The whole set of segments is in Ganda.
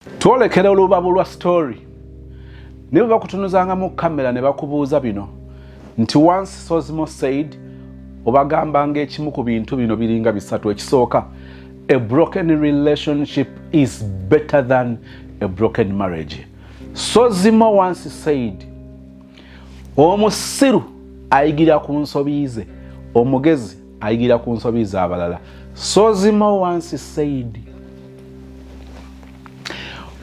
Twolekera olubabu lwa story. Ne bakutunuzanga mu kamera ne bakubuuza bino. Nti once Sozimo said, obagamba ng'ekimu ku bintu bino biringa bisatu. Ekisooka, a broken relationship is better than a broken marriage. Sozimo once said, omusiru ayigira ku nsobi ze, omugezi ayigira ku nsobi z'abalala. Sozimo once said,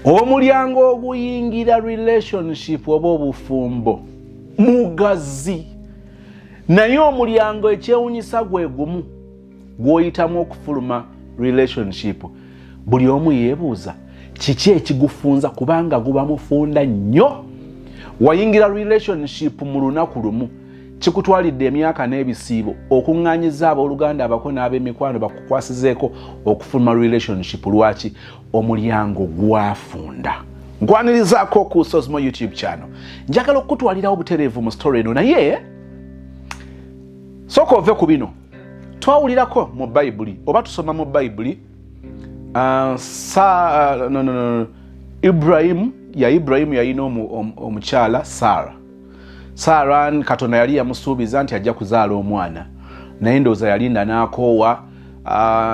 omulyango oguyingira relationship oba obufumbo mugazi, naye omulyango ekyewunyisa gwe gumu gw'oyitamu okufuluma relationship. Buli omu yeebuuza kiki ekigufunza, kubanga guba mufunda nnyo. Wayingira relationship mu lunaku lumu, kikutwalidde emyaka n'ebisiibo okuŋŋaanyiza abooluganda abako n'ab'emikwano bakukwasizeeko okufuluma relationship. Lwaki? Omulyango gwafunda. Nkwanirizaako ku Sozimo YouTube channel. Njagala okutwalirawo obutereevu mu story eno, naye sooka ove ku bino. Twawulirako mu Bayibuli oba tusoma mu Bayibuli Ibrahim yalina omukyala Sara. Katonda yali yamusuubiza nti ajja kuzaala omwana, naye ndowooza yalinda n'akoowa.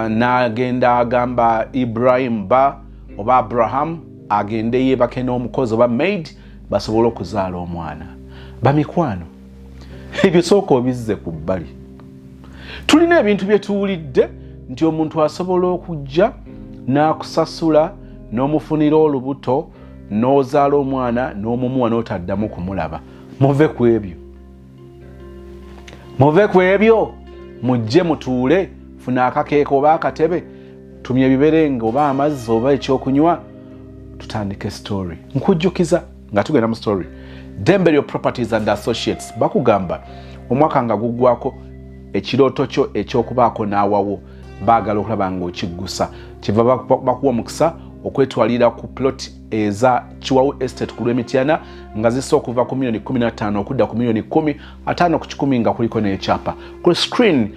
N'agenda agamba Ibrahim oba Abraham agende yeebake n'omukozi oba maid basobole okuzaala omwana. Bamikwano, ebyo sooka obizze ku bbali. Tulina ebintu bye tuwulidde nti omuntu asobola okujja n'akusasula n'omufunira olubuto n'ozaala omwana n'omumuwa n'otaddamu kumulaba. Muve ku ebyo, mujje mutuule, funa akakeeka oba akatebe, tumya ebiberenge oba amazzi oba ekyokunywa, tutandike story. Nkujjukiza nga tugenda mu story. Dembelio Properties and Associates bakugamba omwaka nga guggwako, ekirooto kyo ekyokubaako n'awawo baagala okulaba ng'okiggusa. Kiva bakuwa omukisa okwetwalira ku plot eza Chiwawu Estate ku Lwemityana nga zisa okuva ku $15,000,000 okudda ku $10,000,000, 5 ku 10 nga kuliko n'ekyapa. Ku screen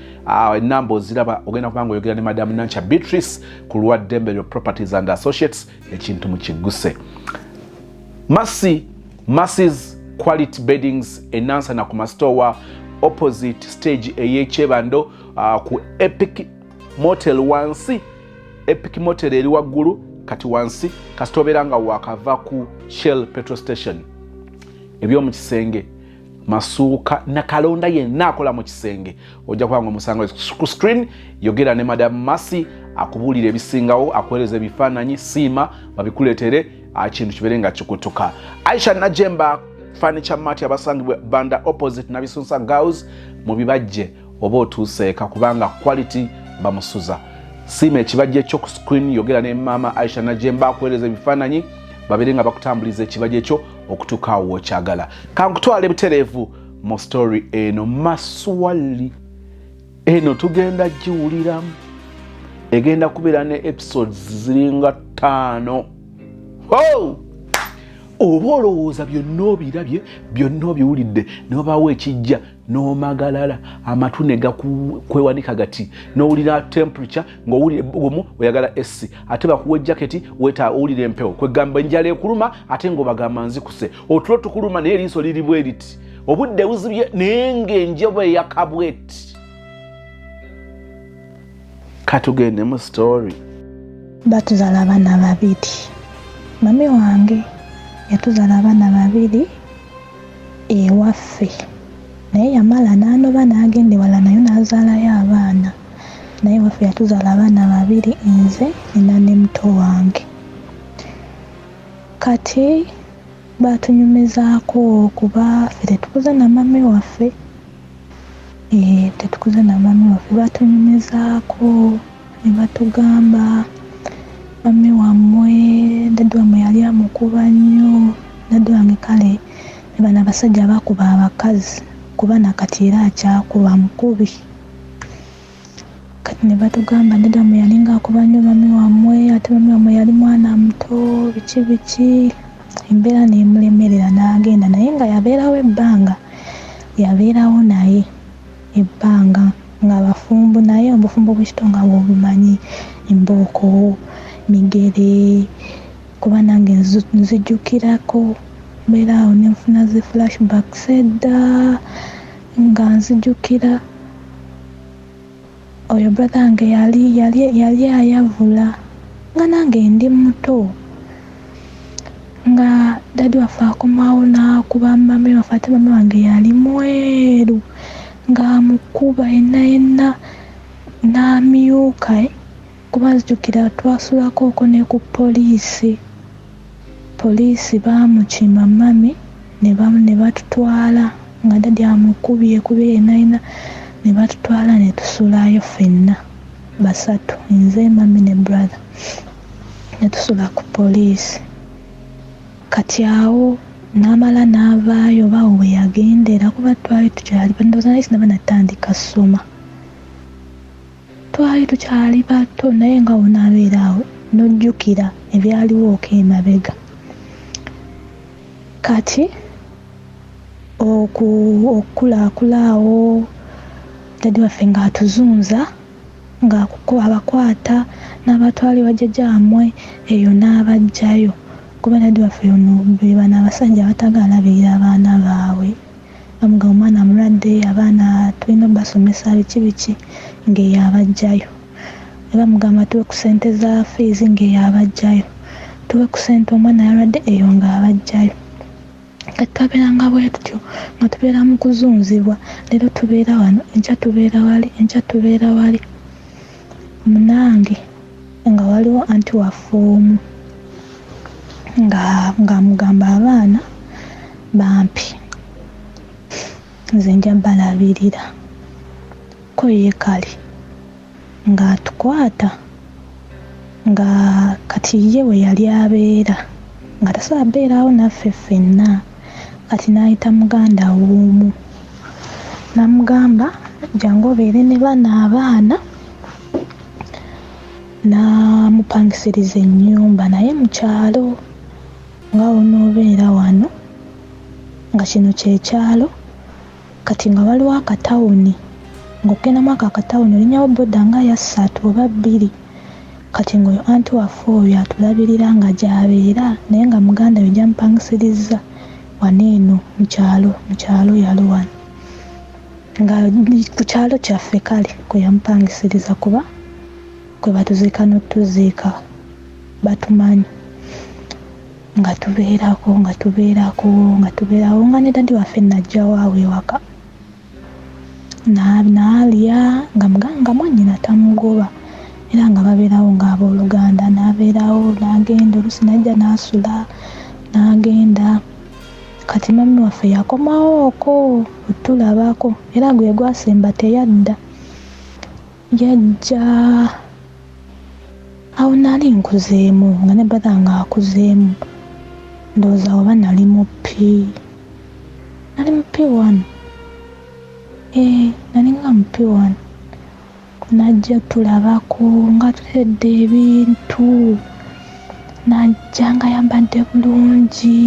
enamba oziraba, ogenda kubanga oyogera ne Madam Nancha Beatrice ku lwa Dembelio Properties and Associates, ekintu mukigguse. Massi's Quality Beddings enansana ku mastowa opposite stage ey'Ekyebando ku Epic Motel wansi. Epic Motel eri waggulu, kati wansi kasitobera nga wakava ku Shell petrol station. Eby'omu kisenge, masuuka na kalonda yenna akola mu kisenge, ojja kubanga omusango ku screen. Yogera ne Madam Masi akubuulira ebisingawo, akuweereza ebifaananyi, siima babikuleetere, kintu kibeere nga kikutuka. Aisha Najemba Furniture Mart abasangibwa Banda opposite Nabisunsa Girls, mu bibajje oba otuuseeka kubanga quality bamusuza. Siima ekibajje ekyo ku screen, yogera ne Mama Aisha Najemba akuweereza ebifaananyi, babeere nga bakutambuliza ekibajje ekyo okutuuka awo w'okyagala. Kankutwala butereevu mu story eno. Maswali eno tugenda giwuliramu, egenda kubeera ne episodes ziringa 5. Oba olowooza byonna obirabye, byonna obiwulidde, n'obaawo ekijja n'omagalala, amatu ne gakwewanika gati, n'owulira temperature ng'owulira omu oyagala AC, ate bakuwa jaketi weta owulira empewo, kwegamba enjala ekuluma ate ng'obagamba nzikuse, otulo tukuluma naye eriiso liri bwe riti, obudde buzibye naye ng'enjaba eyakabweti. Katugende mu story. Batuzaala abaana babiri. Mami wange yatuzaala abaana babiri ewaffe, naye yamala n'anoba n'agenda ewala nayo n'azaalayo abaana. Naye waffe yatuzaala abaana babiri, nze nina ne muto wange. Kati batunyumizaako kuba ffe tetukuze na mami waffe. Tetukuze na mami waffe, batunyumizaako ne batugamba mami wammwe, dadi wammwe yali amukuba nnyo, dadi wange kale ne bano abasajja bakuba abakazi kuba nakati era akyakuba mukubi. Kati ne batugamba dadi wammwe yalinga akuba nnyo mami wammwe, ate mami wammwe yali mwana muto, biki. Embeera neemulemerera n'agenda, naye nga yabeerawo ebbanga, yabeerawo naye ebbanga ng'abafumbo, naye obufumbo bw'ekitonga bw'obumanyi, embooko, migere, kuba nange nzijjukirako mbeera awo ne nfuna zi flashbacks edda nga nzijjukira oyo brother wange yali ayavula nga nange ndi muto nga dadi waffe akomawo n'akuba mami waffe ate mami wange yali mweru ng'amukuba yenna n'amyuka kuba nzijjukira twasulako oko ne ku poliisi baamukima mami ne batutwala nga dadi amukubye yenna ne batutwala ne tusulayo ffenna basatu nze mami ne brother ne tusula ku poliisi kati awo n'amala n'avaayo bawo bwe yagendera kuba twali tukyali ndowooza naye sinaba natandika ssoma twali tukyali bato naye nga wonaabeera awo n'ojjukira ebyaliwo oko emabega kati okukulaakulaawo dadi waffe ng'atuzunza ng'abakwata n'abatwalibwa jjajjaamwe eyo n'abajjayo kuba dadi waffe be bano abasajja abatagaalabirira abaana baabwe bamuga omwana mulwadde abaana tulina basomesa biki ng'eyo abajjayo bamugamba tuwe ku ssente za fiizi ng'eyo abajjayo tuwe ku ssente omwana yalwadde eyo ng'abajjayo kati twabeeranga bwe tutyo nga tubeera mu kuzunzibwa leero tubeera wano enkya tubeera wali munange nga waliwo anti waffe omu ng'amugamba abaana bampi nze nja balabirira ko ye kale ng'atukwata nga kati ye we yali abeera nga tasobola beeraawo naffe ffenna kati n'ayita muganda w'omu n'amugamba jangu obeere ne bano abaana n'amupangisiriza ennyumba naye mu kyalo nga onoobeera wano nga kino kyekyalo kati nga waliwo akatawuni ng'okugendamu ako akatawuni olinyawo boda nga ya 3 oba 2 kati ng'oyo anti waffe oyo atulabirira nga gy'abeera naye nga muganda we gyamupangisiriza wano eno mu kyalo yalo wano nga ku kyalo kyaffe kale kwe yamupangisiriza kuba kwe batuziika n'otuziika batumanyi nga tubeerako nga ne dadi waffe najja waawe ewaka n'alya nga mwannyina tamugoba era nga babeerawo ng'abooluganda n'abeerawo n'agenda oluusi najja n'asula n'agenda kati mami waffe yakomawo okwo otulabako era gwe gwasemba teyadda yajja awo nali nkuzeemu nga ne brother nga akuzeemu ndowooza oba nali mu P1 nali nga mu P1 najja tulabako nga tuledde ebintu najja nga yambadde bulungi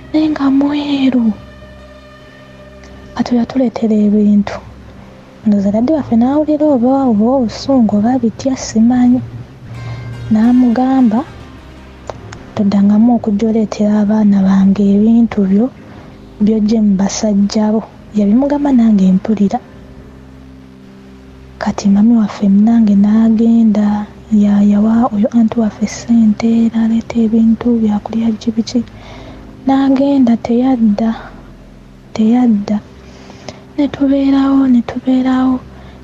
naye nga mweru kati yatuleetera ebintu ndowooza dadi waffe n'awulira oba obusungu oba bitya simanyi n'amugamba toddangamu okujja oleetera abaana bange ebintu by'ojje mu basajja bo yabimugamba nange mpulira kati mami waffe nange n'agenda yawa oyo anti waffe ssente n'aleeta ebintu byakulya biki n'agenda teyadda netubeerawo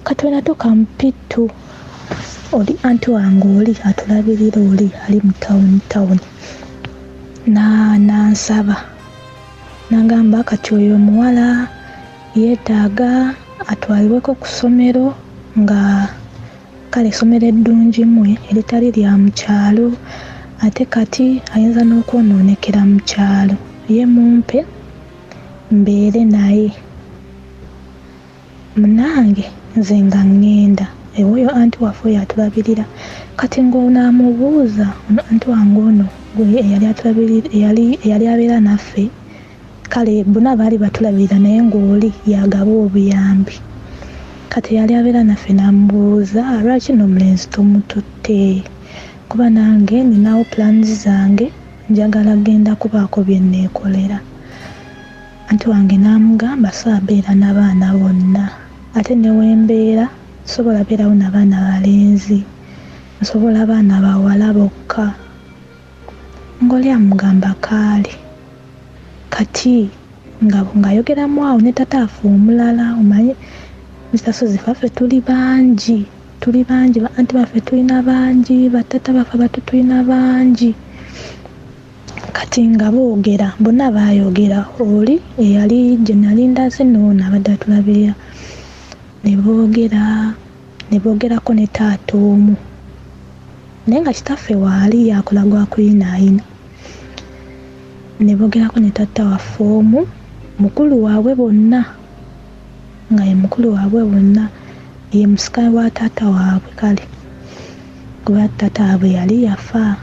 kati we natuuka mu P2 oli anti wange oli atulabirira oli ali mu tawuni n'ansaba n'agamba kati oyo omuwala yeetaaga atwalibweko ku ssomero nga kale essomero eddungimu eritali lya mu kyalo ate kati ayinza n'okwonoonekera mu kyalo ye mumpe mbeere naye munange nze nga ŋŋenda ewoyo anti waffe oyo atulabirira kati ng'onaamubuuza anti wange ono eyali abeera naffe kale bonna baali batulabirira naye ng'oli yagaba obuyambi kati yali abeera naffe n'amubuuza lwaki n'omulenzi tomututte kuba nange ninawo plans zange njagala genda kubaako bye nneekolera. Anti wange n'amugamba saabeera n'abaana bonna, ate ne wembeera nsobola beerawo n'abaana balenzi, nsobola abaana bawala bokka. Ng'oli amugamba kaale. Kati ng'ayogeramu awo ne tataafe omulala, omanyi Mr. Sozi faffe tuli bangi, anti baffe tulina bangi, batata baffe batu tulina bangi. Kati nga boogera, bonna baayogera, oli eyali gye nali ndaze n'ono abadde atulabirira, ne boogerako ne taata omu. Naye nga kitaffe waali yakola gwa kuyinaayina. Ne boogerako ne taata waffe omu, mukulu waabwe bonna, nga ye mukulu waabwe bonna, ye musika wa taata waabwe kale, kuba taata waabwe yali yafa.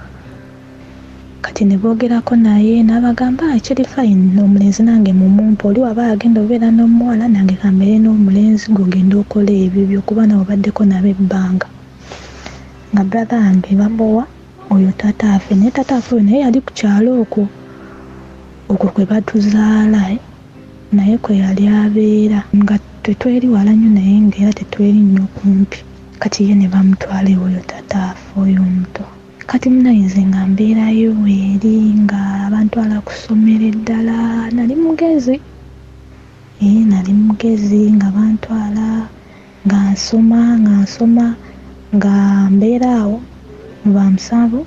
Kati ne boogerako naye n'abagamba ekiri fayini omulenzi nange mumumpa, oli waba agenda obeera n'omuwala nange kambeere n'omulenzi gw'ogenda okola ebyo kuba nawe obaddeko nabo ebbanga. Nga brother wange babowa oyo tataafe, naye tataafe oyo naye yali ku kyalo okwo kwe batuzaala, naye kwe yali abeera nga tetweri wala nnyo naye ng'era tetweri nnyo kumpi. Kati ye ne bamutwala oyo tataafe oyo omuto. Kati munayinze nga mbeerayo eri nga bantwala ku ssomero eddala, nali mugezi nga bantwala nga nsoma nga mbeeraawo mu ba 7-8.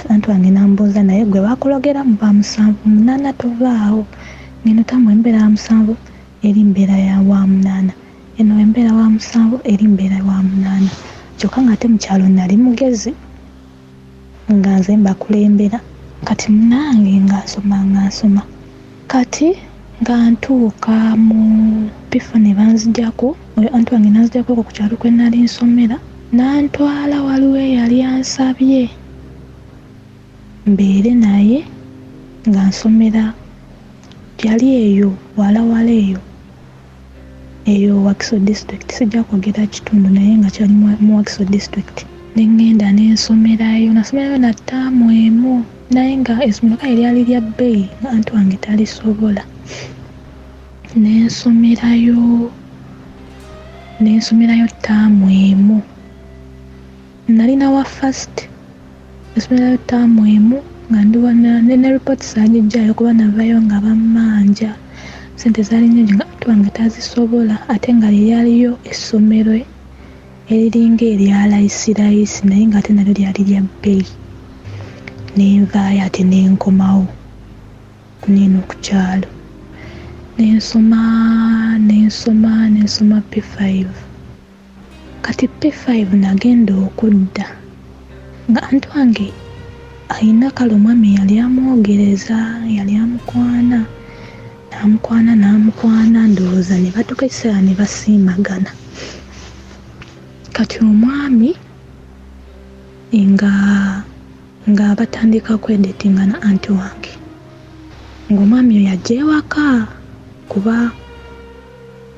Anti wange n'ambuuza naye gwe bakulogera mu ba 7-8 tovaawo, ngeno tamu embeera wa 7 eri mbeera ya wa 8, eno embeera wa 7 eri mbeera wa 8. Kyokka nga ate mu kyalo nali mugezi nga nze mbakulembera. Kati munange nga nsoma kati nga ntuuka mu pifo ne banzijjako, oyo anti wange nanzijjako ku kyalo kwe nali nsomera, n'antwala waliwo eyali ansabye mbeere naye nga nsomera, yali eyo wala eyo Wakiso district, sijja kwogera kitundu naye nga kyali mu Wakiso district. Ne ngenda n'ensomerayo, nasomerayo na ttaamu emu, naye nga essomero kale lyali lya bbeeyi anti wange talisobola. N'ensomerayo ttaamu emu, nalina wa first, essomerayo ttaamu emu nga ndiwa ne report saagijjayo kuba navayo nga bammanja, sente zaali nnyingi nga anti wange tazisobola, ate nga lyaliyo essomero eriringa erya layisi naye nga ate nalyo lyali lya bbeeyi. Nenvaayo ate nenkomawo neeno ku kyalo, nensoma P5. Kati P5 nagenda okudda nga anti wange alina kale omwami yali amwogereza, yali amukwana ndowooza ne batuuka ekiseera ne basiimagana. Kati omwami nga batandika kweditinga na anti wange, ng'omwami oyo ajja ewaka kuba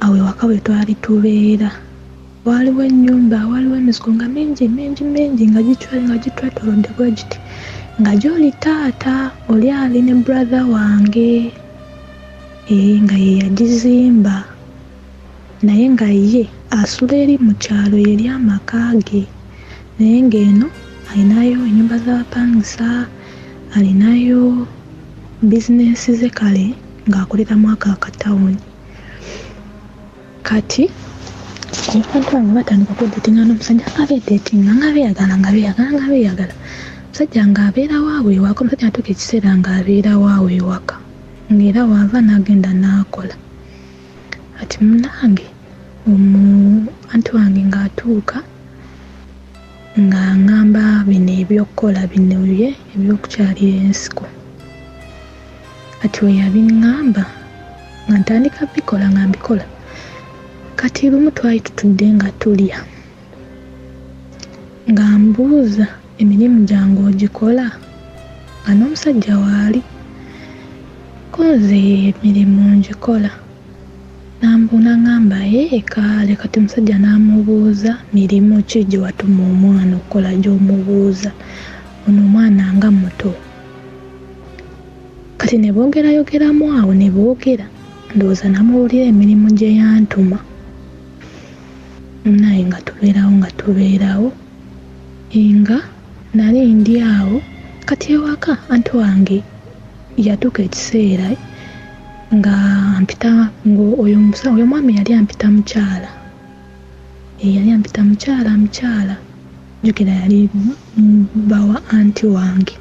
awo ewaka we twali tubeera waaliwo ennyumba, waaliwo emizigo nga mingi nga gitwetoolodde bwe giti, nga gy'oli taata oli ali ne brother wange nga ye yagizimba, naye nga ye asula eri mu kyalo eri amaka ge, naye ng'eno alinayo ennyumba z'abapangisa, alinayo bizinensi ze kale ng'akoleramu akatawuni. Kati abantu bange batandika kweditinga n'omusajja nga beeditinga nga beeyagala, omusajja ng'abeera waabwe ewaka, omusajja natuuka ekiseera ng'abeera waabwe ewaka, ng'era waava n'agenda n'akola. Kati munange anti wange ng'atuuka ng'aŋŋamba bino ebyokukola bino bye ebyokukyalira ensiko. Kati we yabiŋŋamba nga ntandika bikola nga mbikola. Kati lumu twali tutudde nga tulya, nga mbuuza emirimu gyange ogikola, nga n'omusajja waali, ko nze emirimu ngikola. N'agamba kale kati omusajja n'amubuuza mirimu ki gye watuma omwana okukola gy'omubuuza, ono omwana nga muto. Kati ne boogerayogeramu awo ne boogera, ndowooza namuwulira emirimu gye yantuma. Naye nga tubeerawo nga nali ndi awo. Kati ewaka anti wange yatuuka ekiseera nga mpita oyo mwami yali ampita mukyala. Yali ampita mukyala. Jjukira yali bawa anti wange.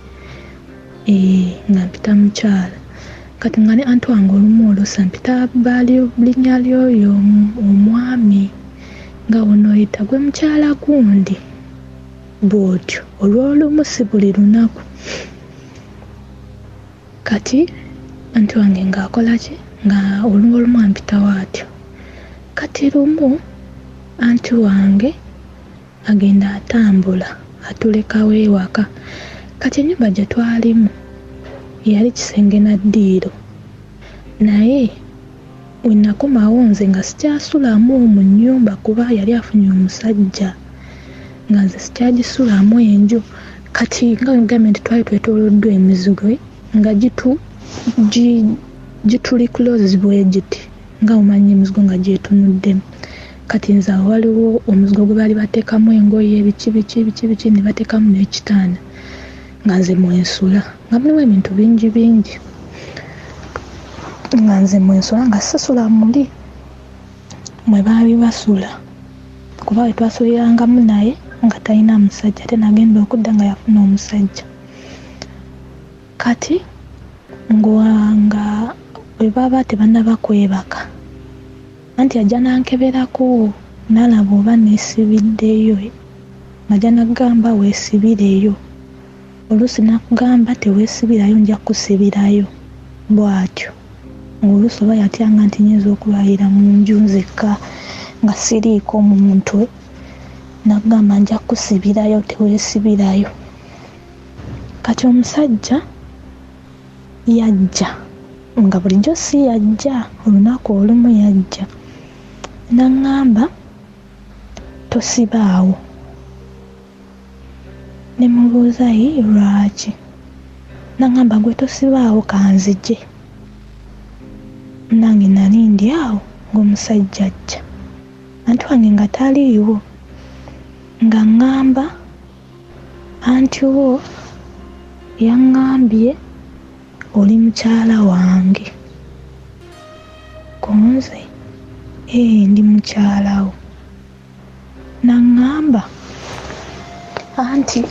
Nga mpita mukyala. Kati nga ne anti wange olumu oluusi mpita linnya ly'oyo omwami nga wono oyita gwe mukyala gundi. Bw'otyo olw'olumu si buli lunaku. Kati anti wange ng'akola ki? Nga olumu ampitawo atyo. Kati lumu anti wange agenda atambula atulekawo ewaka. Kati ennyumba gye twalimu yali kisenge na ddiiro. Naye we nakomawo nze nga sikyasulamu mu nnyumba kuba yali afunye omusajja nga nze sikyagisulamu enju. Kati nga wegambye nti twali twetooloddwa emizigo nga gituli close bwe giti nga omanyi emizigo nga gyetunuddemu. Kati nze awo waliwo omuzigo gwe baali bateekamu engoye biki ne bateekamu n'ekitanda nga nze mwensula nga mulimu ebintu bingi nga nze mwensula nga sisula muli mwe baali basula kuba we twasulirangamu naye nga talina musajja ate nagenda okudda nga yafuna omusajja. Kati nga bwe baba tebannaba kwebaka anti ajja nankeberako n'alaba oba neesibiddeyo ng'ajja nagamba weesibireyo. Oluusi nakugamba teweesibirayo nja kusibirayo bw'atyo. Oluusi oba yatyanga nti nyinza okulwalira mu nju nzekka nga siriiko muntu, nakugamba nja kusibirayo teweesibirayo. Kati omusajja yajja nga bulijjo si yajja, olunaku olumu yajja n'aŋŋamba tosibaawo. Ne mubuuza lwaki? N'aŋŋamba gwe tosibaawo kanzije. Nange nali ndi awo ng'omusajja ajja anti wange nga taliiwo nga ŋŋamba anti wo yaŋŋambye oli mukyala wange. Konze ndi mukyala wo. N'aŋŋamba anti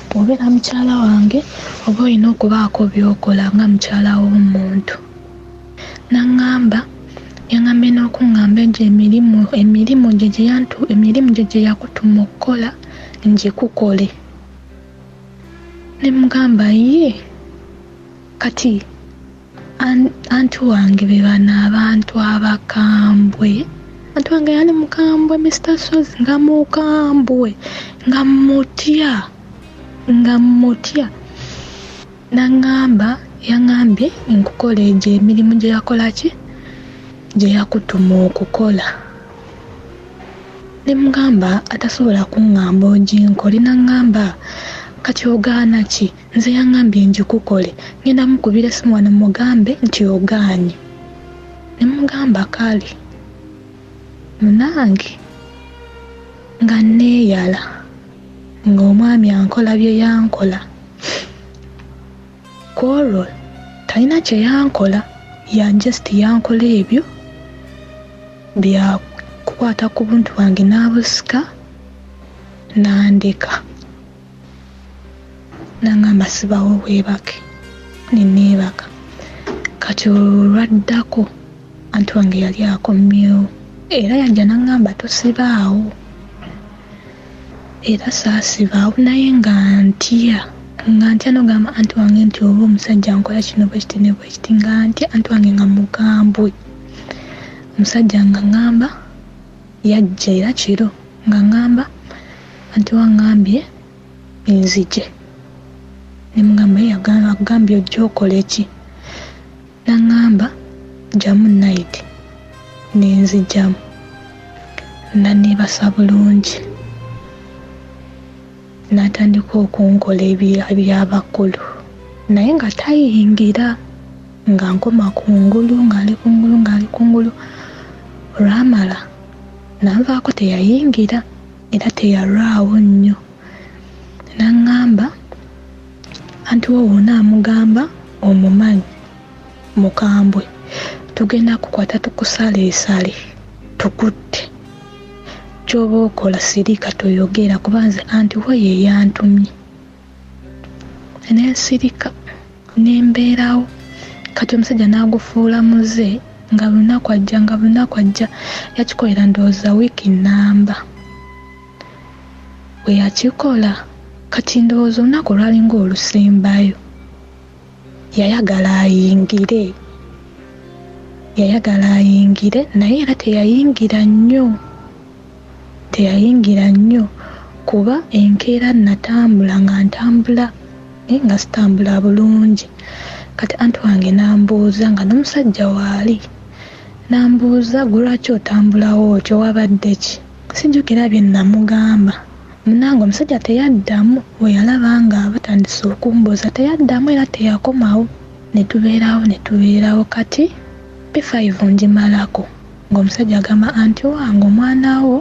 bw'obeera mukyala wange oba olina okubaako by'okola nga mukyala w'omuntu. N'aŋŋamba yaŋŋambye n'okuŋŋamba egyo emirimu gye yakutuma okukola ngikukole. Ne mugamba kati anti wange be bano abantu abakambwe. Anti wange yali mukambwe Mr. Sozi nga mukambwe nga mutya. N'aŋŋamba yaŋŋambye nkukola egyo emirimu gye yakola ki? Gye yakutuma okukola. Ne mugamba atasobola kuŋŋamba oginkole. N'aŋŋamba kati ogaana ki? Nze yaŋŋambye ngikukole. Ngenda mukubira essimu wano mugambe nti ogaanye. Ne mugamba kale. Munange nga neeyala ng'omwami ankola bye yankola. Kwolwo talina kye yankola, yankola ebyo bya kukwata ku buntu bwange n'abusika n'andeka. N'aŋŋamba sibawo bwebake. Ne neebaka. Kati olwaddako anti wange yali akomyewo era yajja n'aŋŋamba tosibaawo. Era saasibaawo naye nga ntya n'ogamba anti wange nti oba omusajja nkola kino bwe kiti ne bwe kiti nga ntya anti wange nga mugambwe. Omusajja nga ŋŋamba yajja era kiro nga ŋŋamba anti waŋŋambye nzije. Ne mugamba agambye ojja okola ki? N'aŋŋamba jjamu night nenzigyamu nanneebasa bulungi n'atandika okunkola ebyabakulu naye nga tayingira nga nkoma kungulu ng'ali kungulu olwamala nanvaako teyayingira era teyalwawo nnyo n'aŋŋamba anti wowe onaamugamba omumanyi mukambwe tugenda kukwata tukusaleesale tukutte ky'oba okola sirika toyogera kuba nze anti we ye yantumye nensirika nembeerawo kati omusajja n'agufuula muze nga lunaku ajja yakikolera ndowooza wiiki nnamba bwe yakikola kati ndowooza olunaku olwalinga olusembayo yayagala ayingire naye era teyayingira nnyo kuba enkeera natambula nga ntambula nga sitambula bulungi kati anti wange nambuuza nga n'omusajja waali nambuuza gwe lwaki otambulawo otyo wabadde ki sijjukira bye namugamba munange omusajja teyaddamu we yalaba nga batandise okumbuuza teyaddamu era teyakomawo netubeerawo kati P5 ngimalako ng'omusajja agamba anti wange omwana wo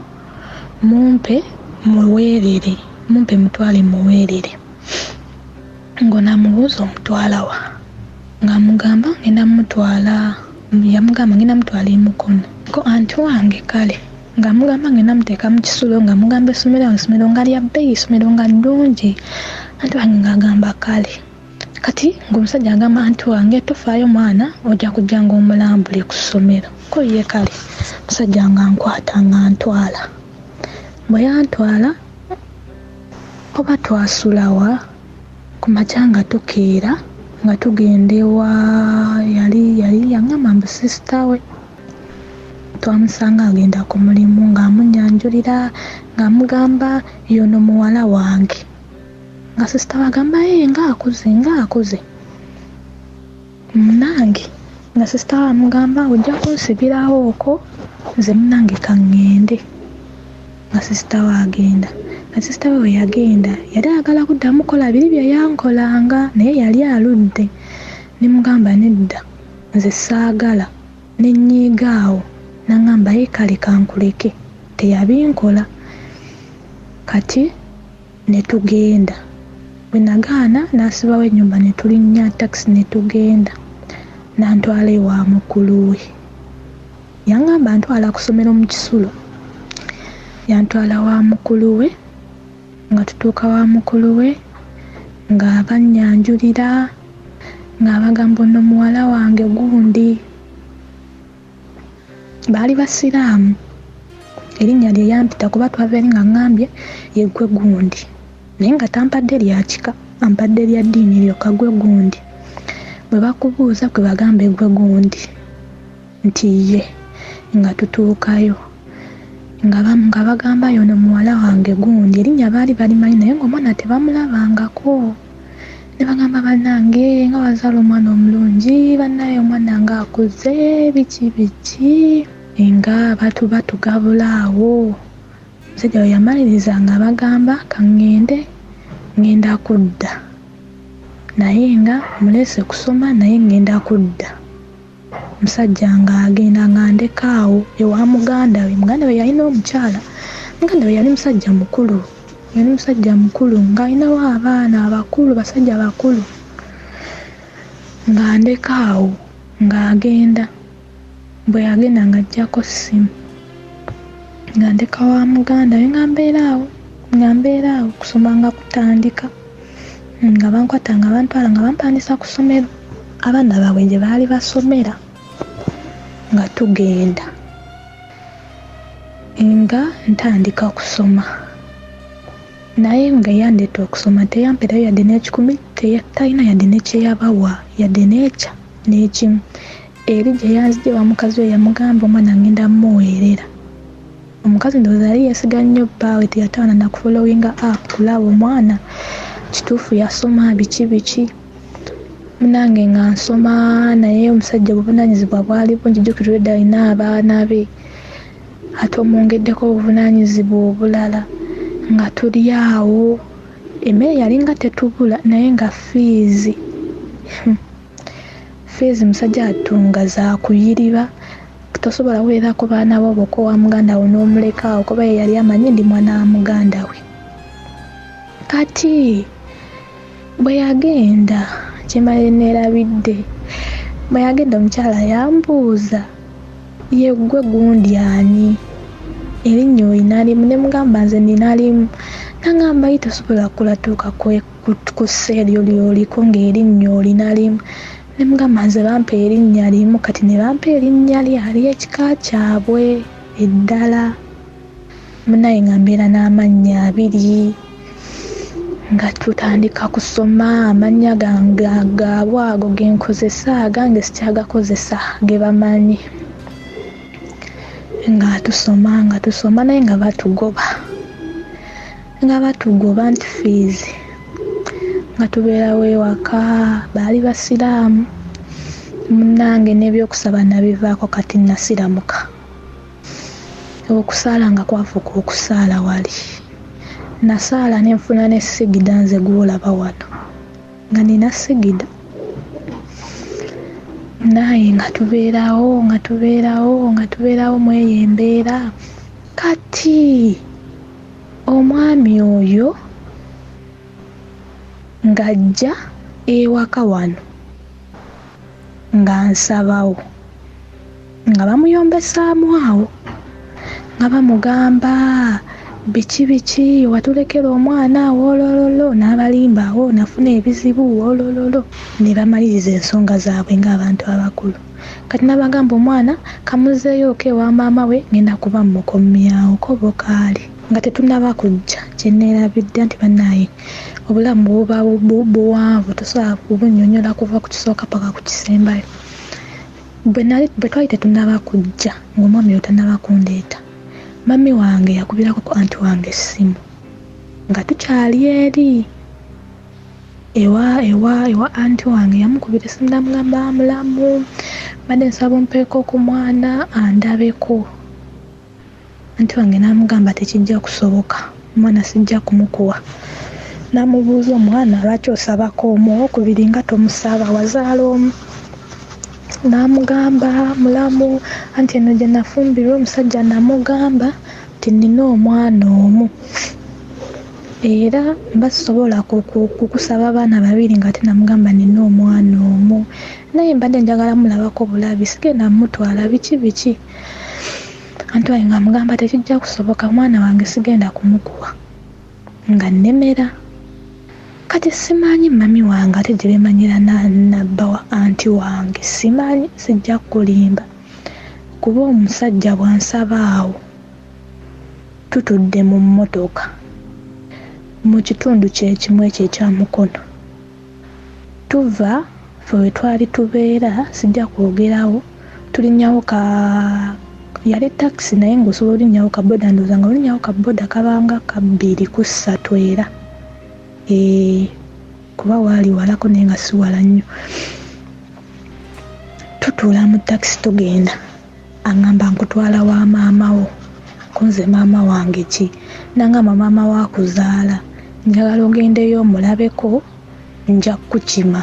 mumpe mutwale muweerere ngo namubuuza omutwala wa ng'amugamba yamugamba ngenda mutwala emukono ko anti wange kale ng'amugamba ngenda muteeka mu kisulo ng'amugamba essomero nga lya bbeeyi essomero nga ddungi anti wange ng'agamba kale kati ng'omusajja agamba anti wange tofaayo mwana ojja kujja ng'omulambule ku ssomero ko ye kale musajja nga nkwata nga ntwala bwe yantwala oba twasulawa ku makya nga tukeera nga tugenda ewa yali yaŋŋamba mbu sisita we twamusanga agenda ku mulimu ng'amunyanjulira ng'amugamba yono muwala wange nga sisita we agamba ng'akuze munange nga sisita we amugamba ojja kunsibirawo okwo nze munange kaŋŋende nga sisita we agenda nga sisita we yagenda yali ayagala kuddamu kola biri bye yankolanga naye yali aludde nemugamba nedda nze saagala nenyiigaawo naŋŋamba ye kale kankuleke teyabinkola kati netugenda bwe nagaana n'asibawo ennyumba netulinnya takisi netugenda nantwala ewa mukulu we yaŋŋamba ntwala ku ssomero mu Kisulo yantwala wa mukulu we nga tutuuka wa mukulu we ng'abannyanjulira ng'abagamba nno muwala wange gundi baali basiraamu erinnya lye yampita kuba twava eri nga ŋŋambye yeggwe gundi naye nga tampadde lya kika ampadde lya ddiini lyokka gwe gundi bwe bakubuuza kwe bagamba eggwe gundi nti ye nga tutuukayo nga bagamba yono muwala wange gundi erinnya baali balimanyi naye ng'omwana tebamulabangako ne bagamba bannange nga wazaala omwana omulungi bannaye omwana nga akuze biki nga batugabula awo omusajja we yamaliriza nga bagamba ngenda kudda naye nga mulese kusoma naye ngenda kudda omusajja ng'agenda nga ndekaawo ewa muganda we yalina omukyala muganda we yali musajja mukulu ng'alinawo abaana abakulu basajja bakulu nga ndekaawo ng'agenda bwe yagenda ng'aggyako ssimu nga ndeka wa muganda we nga mbeeraawo kusoma nga kutandika nga bankwata nga bantwala nga bampandisa ku ssomero abaana baabwe gye baali basomera nga tugenda nga ntandika kusoma naye nga yandeeta okusoma teyamperayo yadde n'ekikumi talina yadde nekyeyabawa yadde n'ekya n'ekimu eri gye yanzigye wa mukazi we yamugamba omwana ngenda mmuweerera omukazi ndowooza yali yeesiga nnyo bbaawe teyatawana nakufolowinga kulaba omwana kituufu yasoma biki Munange nga nsoma naye omusajja obuvunaanyizibwa bwali bungi. Jjukira edda alina abaana be ate omwongeddeko obuvunaanyizibwa obulala nga tuli awo. Emmere yalinga tetubula naye nga fiizi musajja atunga za kuyiriba. Tosobola kuweerako baana bo bokka wa muganda wo n'omuleka awo kuba ye yali amanyi ndi mwana wa muganda we. Kati bwe yagenda kyemale neerabidde, bwe yagenda omukyala yambuuza ye ggwe gundi ani, erinnya olina limu? Ne mugamba nze nina limu. Nagamba ye tosobola kulatuuka ku ssa eryo lyoliko ng'erinnya olina limu. Ne mugamba nze bampa erinnya limu, kati ne bampa erinnya lyali ekika kyabwe eddala. Munaye nga mbeera n'amannya 2 nga tutandika kusoma. Amannya gange agaabwe ago ge nkozesa, agange sikyagakozesa ge bamanyi. Nga tusoma naye nga batugoba nti fiizi. Nga tubeerawo ewaka, baali basiraamu. Munnange n'ebyokusaba nabivaako kati nasiramuka. Okusaala nga kwafuuka okusaala wali. Nasaala ne nfuna ne sigida nze gw'olaba wano nga nina sigida. Naye nga tubeerawo mweyo embeera. Kati omwami oyo ng'ajja ewaka wano nga nsabawo, nga bamuyombesaamu awo nga bamugamba biki watulekera omwana awo olololo, n'abalimba awo nafuna ebizibu olololo, ne bamaliriza ensonga zaabwe ng'abantu abakulu. Kati nabagamba omwana kamuzzeeyo ewa maama we, ngenda kuba mukomyawo ko bokaali. Nga tetunnaba kujja kyenneerabidde nti bannaye obulamu buba buwanvu, tosobola kubunnyonnyola kuva ku kisooka paka ku kisembayo. Bwe twali tetunnaba kujja ng'omwami oyo tannaba kundeeta, mami wange yakubirako ku anti wange essimu nga tukyali eri ewa anti wange. Yamukubira essimu namugamba mulamu, badde nsaba ompeeko ku mwana andabeko. Anti wange n'amugamba tekijja kusoboka, omwana sijja kumukuwa. N'amubuuza omwana lwaki osabako omu, owokubiri nga tomusaba wazaala omu. N'amugamba mulamu, anti eno gye nafumbirwa omusajja namugamba nti nina omwana omu era basobola kukusaba abaana 2 nga tenamugamba nina omwana omu, naye mbadde njagala mulabako bulabi, sigenda mutwala biki. Anti wange ng'amugamba tekijja kusoboka, mwana wange sigenda kumukuwa. Nga nnemera. Kati simanyi mami wange ate gye bemanyira nabba wa anti wange, simanyi, sijja kulimba kuba omusajja bwansaba awo tutudde mu mmotoka mu kitundu kyekimu ekyo ekyamukono, tuva ffe we twali tubeera, sijja kwogerawo, tulinnyawo yali takisi naye ng'osobola olinnyawo ka boda, ndowooza nga olinnyawo ka boda kabanga 2 ku 3 era kuba waali walako naye nga si wala nnyo. Tutuula mu takisi tugenda, aŋŋamba nkutwala wa maama wo. Kunze maama wange ki? Nangamba maama waakuzaala, njagala ogendeyo omulabeko, nja kukima.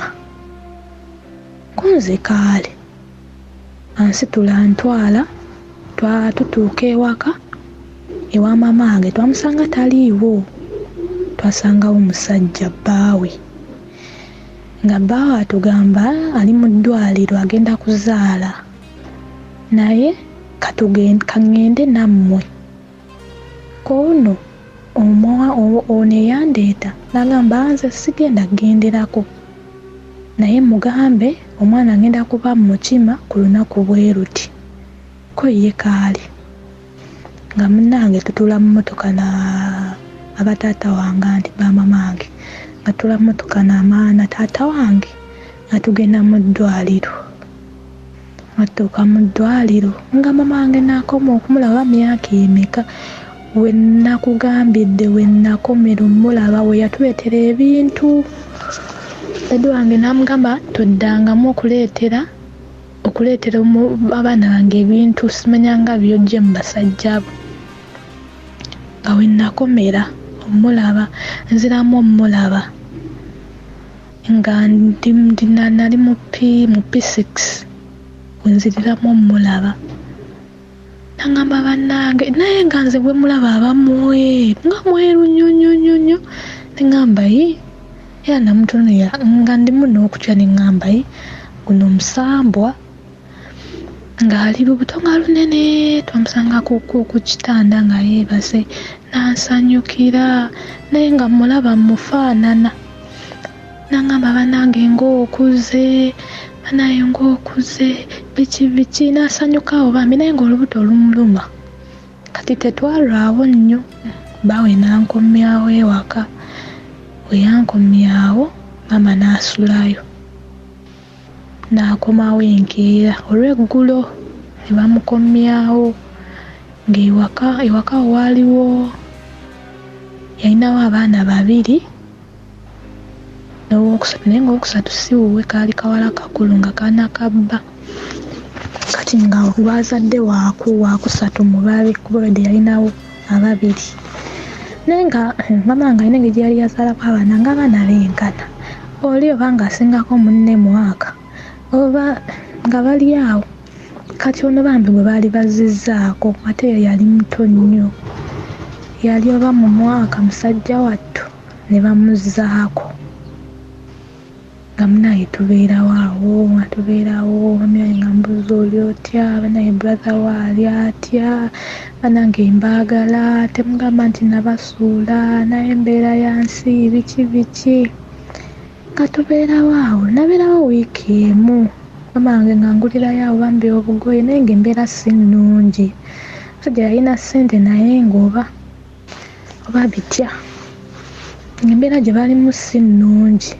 Kunze kaale ansitula ntwala, tutuuka ewaka ewa maama wange, twamusanga taliiwo. Twasangawo omusajja bbaawe, nga bbaawe atugamba ali mu ddwaliro agenda kuzaala, naye kaŋŋende nammwe. Koono ono eyandeeta n'agamba nze sigenda kugenderako, naye mugambe omwana agenda kuba mukima ku lunaku bwe ruti. Ko ye kaali nga munnange tutula mu mmotoka abataata wange anti bamama wange, nga tula mmotoka n'amaana taata wange nga tugenda mu ddwaliro. Nga tutuuka mu ddwaliro nga mama wange n'akoma okumulaba myaka emeka. We nakugambidde we nakomera omulaba we yatuleetera ebintu dadi wange namugamba toddangamu okuleetera abaana bange ebintu simanyanga byojje mu basajja abo. Nga we nakomera omulaba nziramu omulaba nga nali mu P6 wenziriramu omulaba nangamba bannange naye nga nze bwe mulaba abamwe nga mweru nnyo neŋŋamba era namutunuya nga ndimu n'okutya neŋŋamba guno musambwa nga ali lubuto nga lunene twamusanga ku kitanda nga yeebase nansanyukira naye nga mulaba mufaanana nangamba bannange ng'okuze biki nasanyukawo bambi naye ng'olubuto lumuluma kati tetwalwawo nnyo bawe nankomyawo ewaka we yankomyawo mama n'asulayo n'akomawo enkeera olw'eggulo ne bamukomyawo ng'ewaka waaliwo yalinawo abaana 2 n'owokusatu naye ng'owokusatu si wuwe kaali kawala kakulu nga kaana kabba kati nga bazadde waakusatu mu babe kubulwadde yalinawo 2 naye nga mama nga alina engeri yali yazaalako abaana nga abaana benkana oli oba ng'asingako munne mwaka oba nga bali awo kati ono bambi bwe baali bazizzaako ate yo yali muto nnyo yali oba mu mwaka musajja wattu ne bamuzzaako nga munaye tubeerawo bamiraye nga mbuzi oli otya banaye brother waali atya banange mbaagala temugamba nti nabasuula naye embeera yansi biki nga tubeerawo nabeerawo wiiki emu mamange nga ngulirayo awo bambi obugoye naye ng'embeera si nnungi musajja yalina ssente naye ng'oba bitya ng'embeera gye balimu si nnungi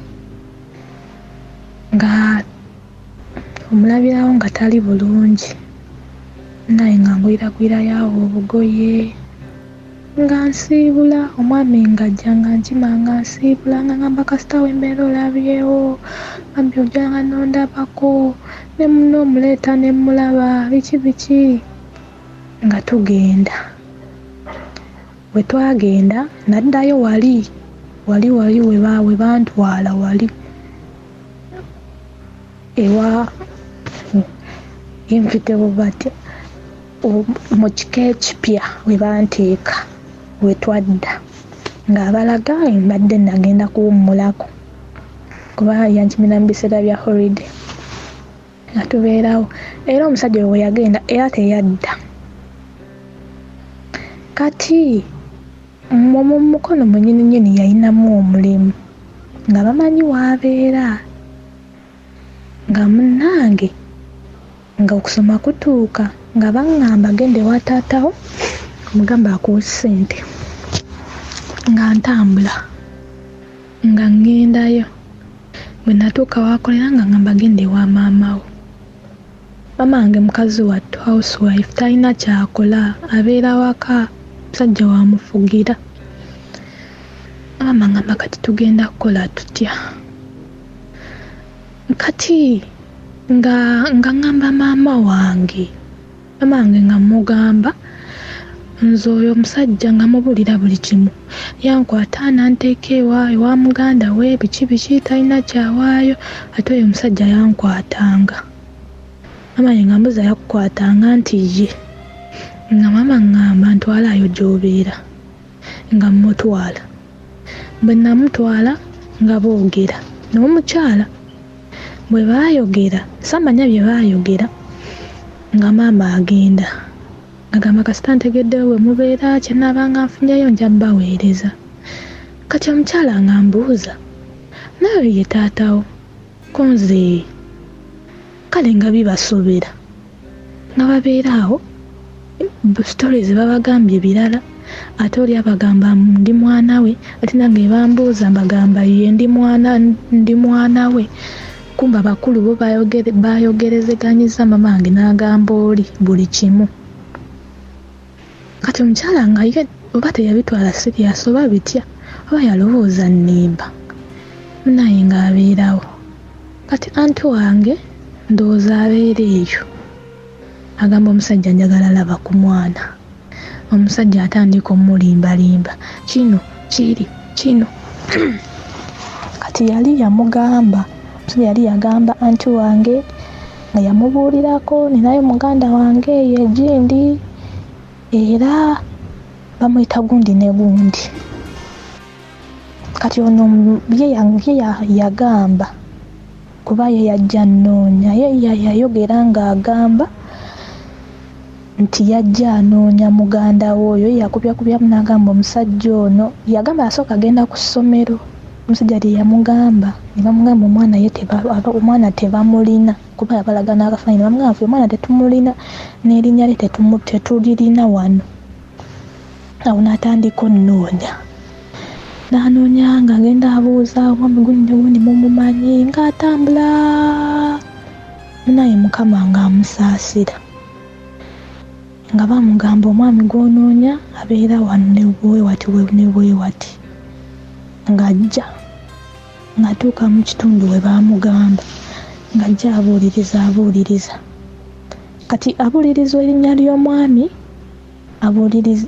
nga omulabirawo nga tali bulungi naye nga ngulirayo awo obugoye nga nsiibula omwami ng'ajja nga nkima nga nsiibula nga ngamba kasitawo embeera olabyewo bambi ojjanga nondabako ne munno omuleeta ne mulaba biki nga tugenda bwe twagenda naddayo wali we bantwala wali ewa yinfitewo batya mu kika ekipya we banteeka we twadda ng'abalaga mbadde nagenda kuwummulako kuba yankimira mu biseera bya holiday nga tubeerawo era omusajja we yagenda era teyadda kati mu mukono munnyini yalinamu omulimu nga bamanyi waabeera nga munnange nga okusoma kutuuka nga baŋŋamba gende wa taatawo omugamba akuwa ssente nga ntambula nga ŋŋendayo bwe natuuka waakolera nga ŋŋamba gende wa maamawo mama wange mukazi wattu housewife talina kyakola abeera waka musajja wamufugira mama ŋŋamba kati tugenda kukola tutya kati nga ŋŋamba maama wange nga mugamba nze oyo omusajja nga mubulira buli kimu yankwata nanteeka ewa muganda we biki talina kyawaayo ate oyo omusajja yankwatanga mama nga mbuza yakukwatanga nti ye nga mama ŋŋamba ntwalayo gy'obeera nga mmutwala bwe namutwala nga boogera n'omukyala bwe baayogera samanya bye baayogera nga maama agenda agamba kasita ntegeddewo bwe mubeera kyenaabanga nfunyeyo nja baweereza kati omukyala nga mbuuza naye ye taatawo konze kale nga bibasobera nga babeera awo stories babagambye birala ate oli abagamba ndi mwana we ate nange bambuuza mbagamba ye ndi mwana we kumba bakulu bo bayogerezeganyiza mama wange n'agamba oli buli kimu kati omukyala nga ye oba teyabitwala serious oba bitya oba yalowooza nnimba munaye ng'abeerawo. Kati anti wange ndowooza abeera eyo. Agamba omusajja njagala laba ku mwana. Omusajja atandika omulimbalimba, kino kiri kino. Kati yali yamugamba, omusajja yali yagamba anti wange nga yamubuulirako, ninayo muganda wange eyo egindi era bamuyita gundi ne gundi. Kati ono ye yagamba kuba ye yajja nnoonya, ye yayogera ng'agamba nti yajja anoonya muganda we oyo. Yakubyamu n'agamba omusajja ono yagamba asooka agenda ku ssomero. Omusajja lye yamugamba ne bamugamba omwana tebamulina kuba yabalaga n'akafaananyi. Ne bamugamba ffe omwana tetumulina n'erinnya lye tetulirina wano. Awo n'atandika onnoonya. N'anoonya ng'agenda abuuza omwami gundi ne gundi mumumanyi ng'atambula. Munaye Mukama ng'amusaasira. Nga bamugamba omwami gw'onoonya abeera wano ne bwewati ne bwewati. Ng'ajja ng'atuuka mu kitundu we baamugamba ng'ajja abuuliriza. Kati abuuliriza erinnya ly'omwami,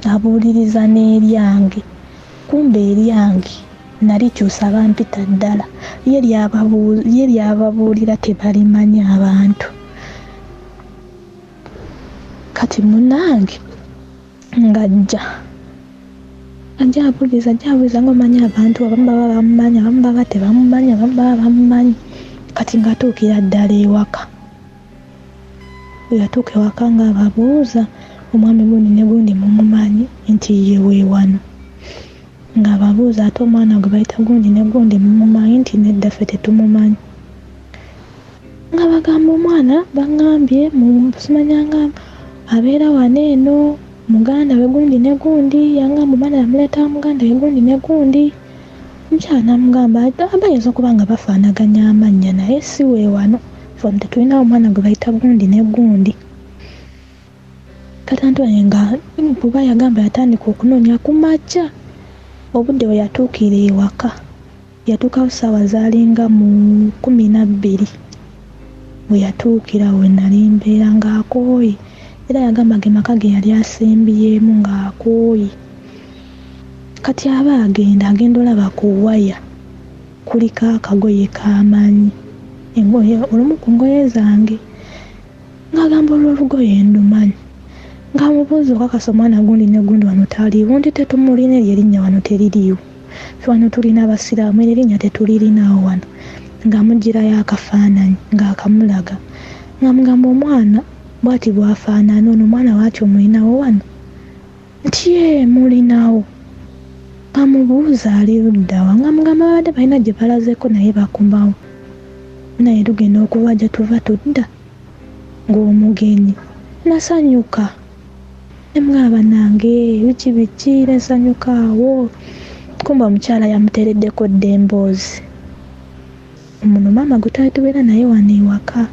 abuuliriza n'eryange. Kumbe eryange nalikyusa bampita ddala. Ye lyababuulira tebalimanya abantu. Kati munange ng'ajja abuuliriza ng'omanyi abantu abamu baba bamumanyi, abamu baba tebamumanyi, abamu baba bamumanyi. Kati ng'atuukira ddala ewaka. Bwe yatuuka ewaka ng'ababuuza omwami gundi ne gundi mumumanyi nti ye weewano. Ng'ababuuza ate omwana gwe bayita gundi ne gundi mumumanyi nti nedda ffe tetumumanyi. Nga bagamba omwana baŋŋambye simanyanga abeera wano eno muganda we gundi ne gundi, yangamba omwana yamuleeta muganda we gundi ne gundi. Mukyala n'amugamba bayinza okuba nga bafaanaganya amannya naye si weewano, ffe tetulinawo omwana gwe bayita gundi ne gundi. Kati anti wange nga buba yagamba yatandika okunoonya ku makya. Obudde bwe yatuukira ewaka yatuukawo ssaawa zaalinga mu 12. Bwe yatuukira we nali mbeera ng'akooye. Era yagamba ge maka ge yali asembyemu ng'akooye. Kati aba agenda olaba ku waya kuliko akagoye k'amanyi. Engoye olumu ku ngoye zange. Ng'agamba olw'olugoye ndumanyi. Ng'amubuuza okakasa omwana gundi ne gundi wano taliiwo nti tetumulina eryo erinnya wano teririiwo. Ffe wano tulina abasiraamu eryo erinnya tetulirinawo wano. Ng'amugirayo akafaananyi ng'akamulaga. Ng'amugamba omwana bw'ati bw'afaanana ono omwana waaki omulinawo wano? Nti ye mulinawo. Ng'amubuuza ali ludda wa? Ng'amugamba babadde balina gye balazeko naye bakomawo. Naye tugenda okubaja tuva tudda ng'omugenyi. Nasanyuka. Ne mugamba nange biki nsanyuka awo. Kumbe omukyala yamuteereddeko dda emboozi. Muno maama gwe twali tubeera naye wano ewaka.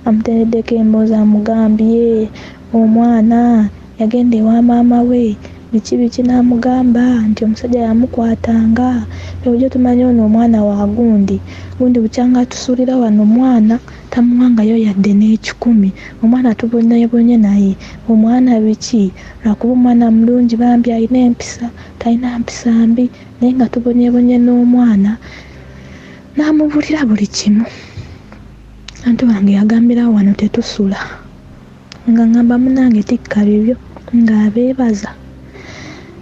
Amuteereddeko emboozi amugambye omwana yagenda ewa maama we biki n'amugamba nti omusajja yamukwatanga. Ebyo tumanyi ono omwana wa gundi bukyanga tusuulira wano omwana tamuwangayo yadde n'ekikumi. Omwana tubonyebonye naye omwana biki lwakuba omwana mulungi bambi alina empisa talina mpisa mbi naye nga tubonyebonye n'omwana n'amubuulira buli kimu. Anti wange yagambira wano tetusula. Nga ngamba munange tikka bibyo ng'abeebaza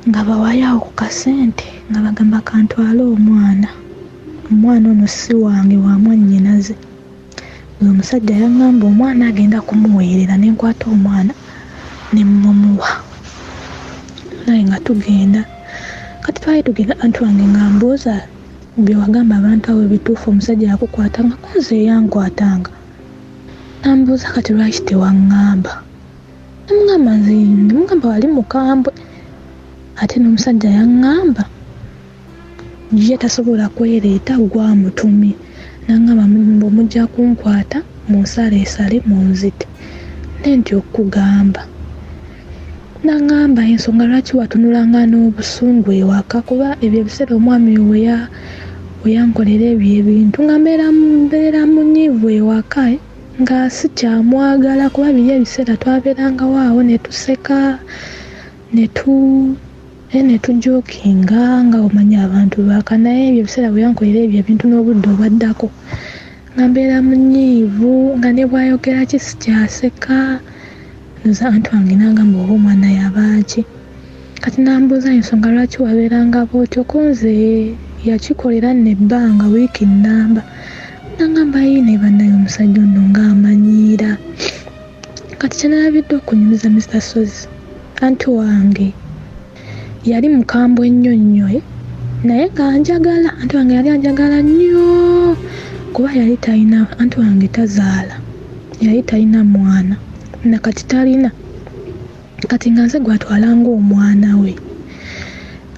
nga bawayawo ku kasente nga bagamba kantwale omwana ono si wange wa mwannyinaze. Omusajja yaŋŋamba omwana agenda kumuweerera ne nkwata omwana ne mmumuwa. Naye nga tugenda kati twali tugenda anti wange ng'ambuuza bye wagamba abantu awo ebituufu omusajja yakukwatanga kunze yankwatanga. Nambuuza kati lwaki tewaŋŋamba? Namugamba wali mukambwe. Ate n'omusajja yaŋŋamba ye tasobola kwereeta gw'amutumye. N'aŋŋamba mujja kunkwata munsaleesale munzite nentya okugamba. N'aŋŋamba ensonga lwaki watunulanga n'obusungu ewaka kuba ebyo ebiseera omwami we weyankolera ebyo ebintu nga mbeera munyiivu ewaka nga sikyamwagala kuba biri ebiseera twabeerangawo awo ne tuseka ne tujokinga nga omanya abantu baaka naye ebyo ebiseera weyankolera ebyo ebintu n'obudde obwaddako nga mbeera munyiivu nga ne bwayogera ki sikyaseka nza anti wange n'agamba oba omwana yabaaki kati nambuuza ensonga lwaki wabeeranga bwotyo kunze yakikolera nno ebbanga wiiki nnamba nagamba yiine bannaye omusajja ono ng'amanyiira kati kyenalabidde okunyumiza Mr. Sozi anti wange yali mukambwe ennyo nnyo naye ng'anjagala anti wange yali anjagala nnyo kuba yali talina anti wange tazaala yali talina mwana nakati talina kati nga nze gwatwalanga omwana we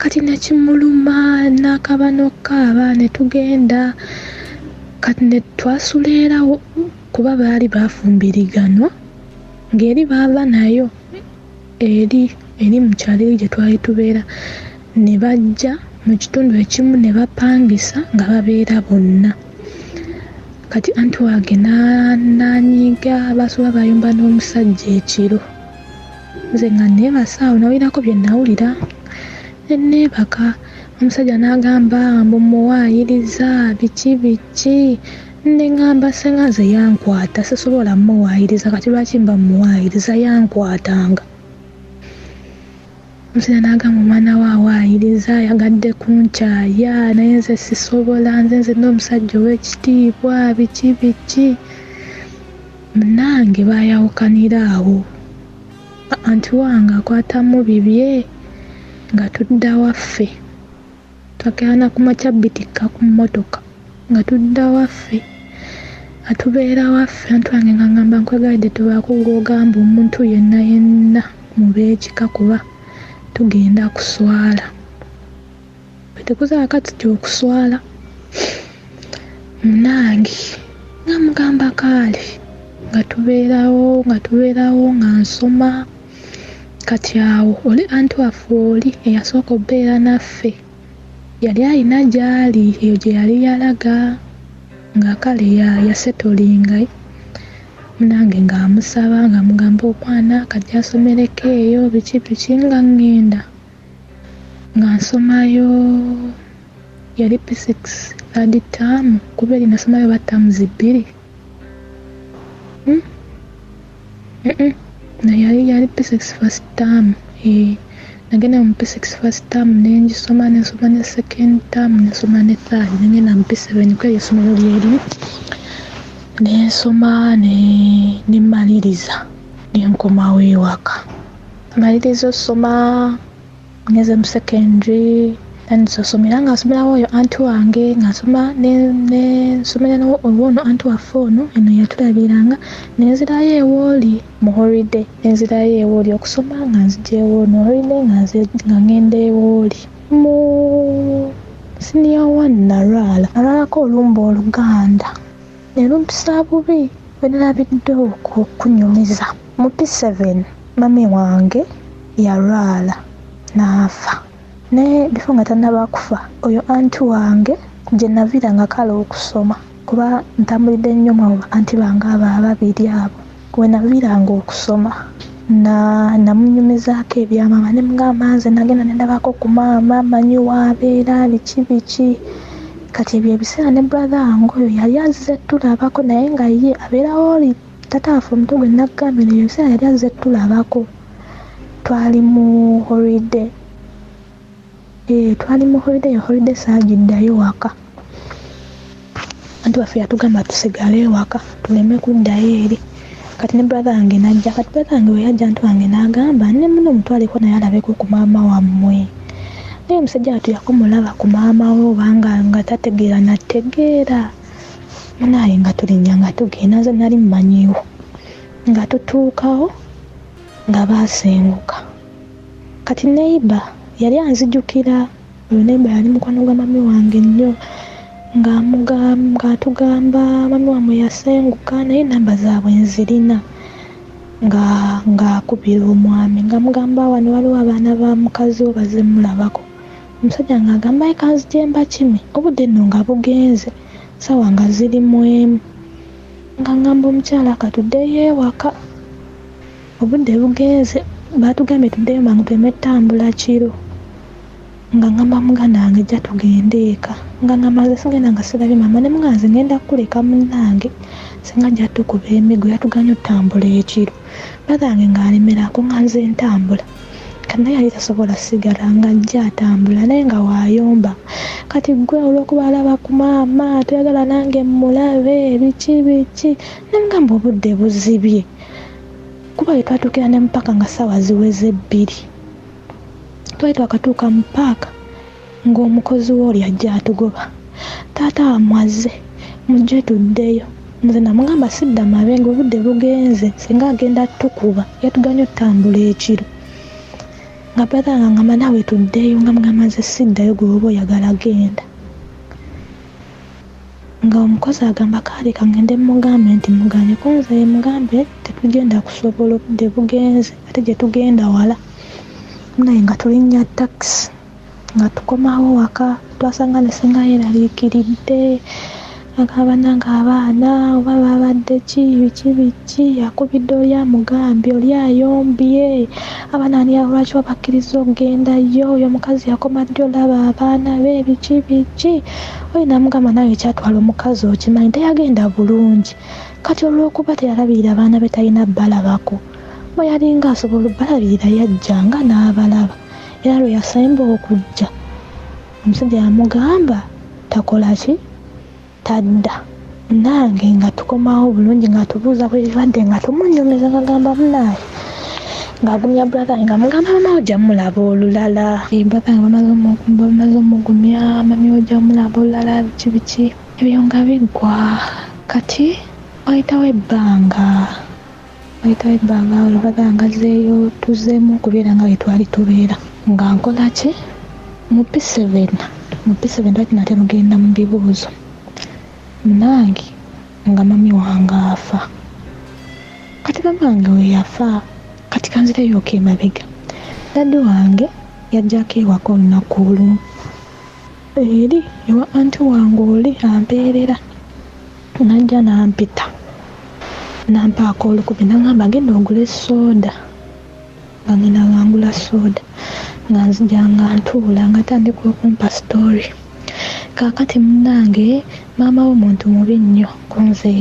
kati nekimuluma n'akaba n'okaaba ne tugenda kati ne twasuleerawo kuba baali bafumbiriganwa ng'eri baava nayo eri mu kyalo gye twali tubeera ne bajja mu kitundu ekimu ne bapangisa nga babeera bonna kati anti wange nanyiiga basobola bayumba n'omusajja ekiro nze nga neebasa awo nawulirako bye nawulira neebaka omusajja n'agamba mbu muwaayiriza biki neŋŋamba senga nze yankwata sisobola muwaayiriza kati lwaki mba muwaayiriza yankwatanga omusajja n'agamba omwana we awaayiriza yagadde kunkyaya naye nze sisobola nze n'omusajja ow'ekitiibwa biki nange baayawukanira awo anti wange akwatamu bibye nga tudda waffe twakirana ku makya bitikka ku mmotoka nga tudda waffe atubeera waffe anti wange nga ngamba nkwegalidde tubaako gw'ogamba omuntu yenna mu beekika kuba tugenda kuswala tekuzaa kati kyokuswala munange nga mugamba kaali nga tubeerawo nga nsoma kati awo oli anti waffe oli eyasooka obeera naffe yali alina gy'ali eyo gye yali yalaga nga kale yasetolinga munange ng'amusaba nga mugamba omwana kajja asomereko eyo biki nga ngenda nga nsomayo yali P6 third term kuba eri nasomayo battamu zibbiri yali P6 first term nagenda mu P6 first term nensoma ne second term nensoma ne third nengenda mu P7 kw'eryo essomero lyerimu nensoma nemmaliriza nenkomawo ewaka maliriza osoma ngeze mu secondary nansomera nga nsomerawo oyo anti wange nga nsoma nensomera ono anti waffe ono eno yatulabiranga nenzirayo ewooli mu holiday nenzirayo ewooli okusoma nga nzija ewooli mu holiday nga ngenda ewooli mu senior 1 nalwalako olumba oluganda nelumpisa bubi bwenalabidde okunyumiza mu P7 mami wange yalwala n'afa naye bifo nga tannaba kufa oyo anti wange gye naviiranga kale okusoma kuba ntambulidde nnyo mu anti bange abo ababiri abo we naviiranga okusoma namunyumizaako ebyamama ne mugamba nze nagenda nendabako ku maama manyi waabeera biki kati ebyo ebiseera ne brother wange oyo yali azze tulabako naye nga ye abeerawo oli tataafe omutwe gwe naggambira ebyo ebiseera yali azze tulabako twali mu holiday holiday saagiddayo waka anti waffe yatugamba tusigale ewaka tuleme kuddayo eri kati ne brother wange najja kati brother wange we yajja anti wange n'agamba ne muno omutwaleko naye alabeko ku maama wammwe naye omusajja atuyako mulaba ku maama we obanga nga tategeera nategeera munaye nga tulinnya nga tugenda nze nali mmanyiwo nga tutuukawo nga baasenguka kati neiba yali anzijukira oyo neiba yali mukwano gwa mami wange nnyo ng'atugamba mami wamwe yasenguka naye namba zaabwe nzirina ng'akubira omwami nga mugamba wano waliwo abaana ba mukazi we baze mulabako omusajja ng'agamba kanzijemba kimi obudde nno nga bugenze sawa nga ziri mu emu nga ngamba omukyala katuddeyo ewaka obudde bugenze baatugambye tuddeyo mangu tuleme ttambula kiro nga ngamba muganda wange jja tugende eka nga ngamba nze sigenda nga sirabye mama ne muganda nze ngenda kuleka munnange singa jja tukuba emigo yatuganya ottambula ekiro batange ng'alemerako nga nze ntambula kana yali tasobola sigala nga ajja atambula naye nga waayomba kati gwe olw'okuba alaba ku maama toyagala nange mulabe biki nemugamba obudde buzibye kuba ye twatuukira ne mupaka nga ssaawa ziweze 2 twali twakatuuka mu paaka ng'omukozi we oli ajja atugoba taata wamwaze mujje tuddeyo nze namugamba sidda mabenga obudde bugenze singa agenda tukuba yatuganya ottambula ekiro nga brother nga ngamba naawe tuddeyo nga mugamba nze siddayo gwe oba oyagala genda nga omukozi agamba kaaleka ngende mugambe nti muganye kunze mugambe tetugenda kusobola obudde bugenze ate gye tugenda wala naye nga tulinnya takisi nga tukomawo waka twasanga ne singa yeraliikiridde agamba nange abaana oba babadde biki yakubidde oli amugambye oli ayombye abaana ani lwaki wabakkiriza okugendayo oyo omukazi yakoma ddi olaba abaana be biki oyo namugamba nawe ekyatwala omukazi okimanyi teyagenda bulungi kati olw'okuba teyalabirira abaana be talina balabako bwe yalinga asobola obalabirira yajjanga n'abalaba era lwe yasemba okujja omusajja yamugamba takola ki tadda nange nga tukomawo bulungi nga tubuuza bwe bibadde nga tumunyumiza ngagamba munaaye ng'agumya brother nga mugamba mama ojja mulaba olulala brother nga bamaze omugumya mami ojja mulaba olulala biki ebyo nga biggwa kati wayitawo ebbanga olubada nga zeeyo tuzeemu okubeera nga wetwali tubeera nga nkola ki mu P7 twali nate lugenda mu bibuuzo nange nga mami wange afa kati mama wange we yafa kati kanzireyoka emabega daddi wange yajjako ewaka olunaku olumu eri ewa anti wange oli ampeerera najja nampita nampaako olukubi nagamba genda ogula esooda bagenda ngangula sooda nga nzija nga ntuula nga tandika okumpa story kaakati munnange maama wo muntu mubi nnyo kunze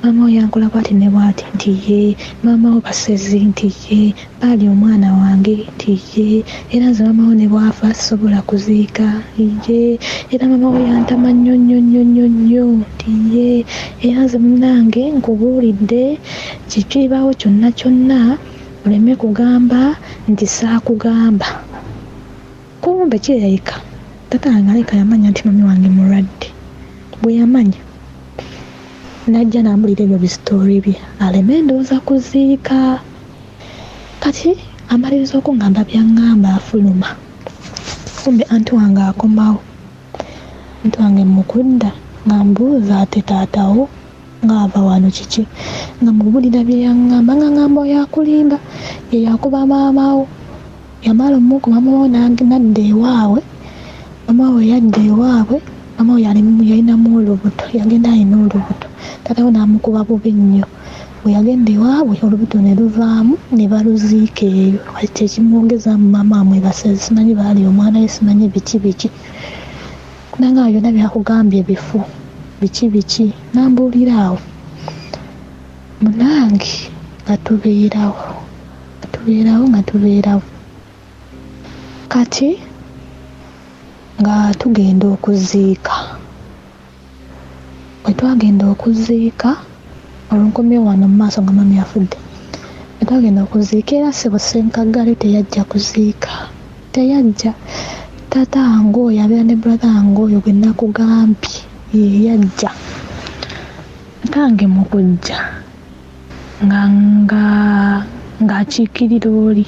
maama wo yankola bwati ne bwati nti ye maama wo basezi nti ye baali omwana wange nti ye era nze maama wo ne bwafa sisobola kuziika ye era maama wo yantama nnyo nti ye era nze munnange nkubuulidde kikibaawo kyonna oleme kugamba nti saakugamba kumbe kirabika tata wange aleka yamanya nti mami wange mulwadde bwe yamanya najja nambulira ebyo bisitoori bye aleme endowooza kuziika kati amaliriza okungamba byaŋŋamba afuluma kumbe anti wange akomawo anti wange mukudda nga mbuuza ate taatawo ng'ava wano kiki nga mubulira bye yaŋŋamba nga ŋŋamba oyakulimba ye yakuba maamawo yamala omuku maamawo nadda ewaabwe maamawo yadda ewaabwe maamawo yalinamu olubuto yagenda alina olubuto taatawo n'amukuba bubi nnyo bwe yagenda ewaabwe olubuto ne luvaamu ne baluziika eyo kati ekimwongezaamu maama amwe basezi simanyi baali omwana ye simanyi biki nanga byonna byakugambye bifu biki nambuuliraawo munange nga tubeerawo kati nga tugenda okuziika bwe twagenda okuziika olunkomye wano mu maaso nga mami afudde bwe twagenda okuziika era sebo senkaggale teyajja kuziika teyajja taata wange oyo abeera ne brother wange oyo gwe nakugambye ye yajja ntange mu kujja ng'akiikirira oli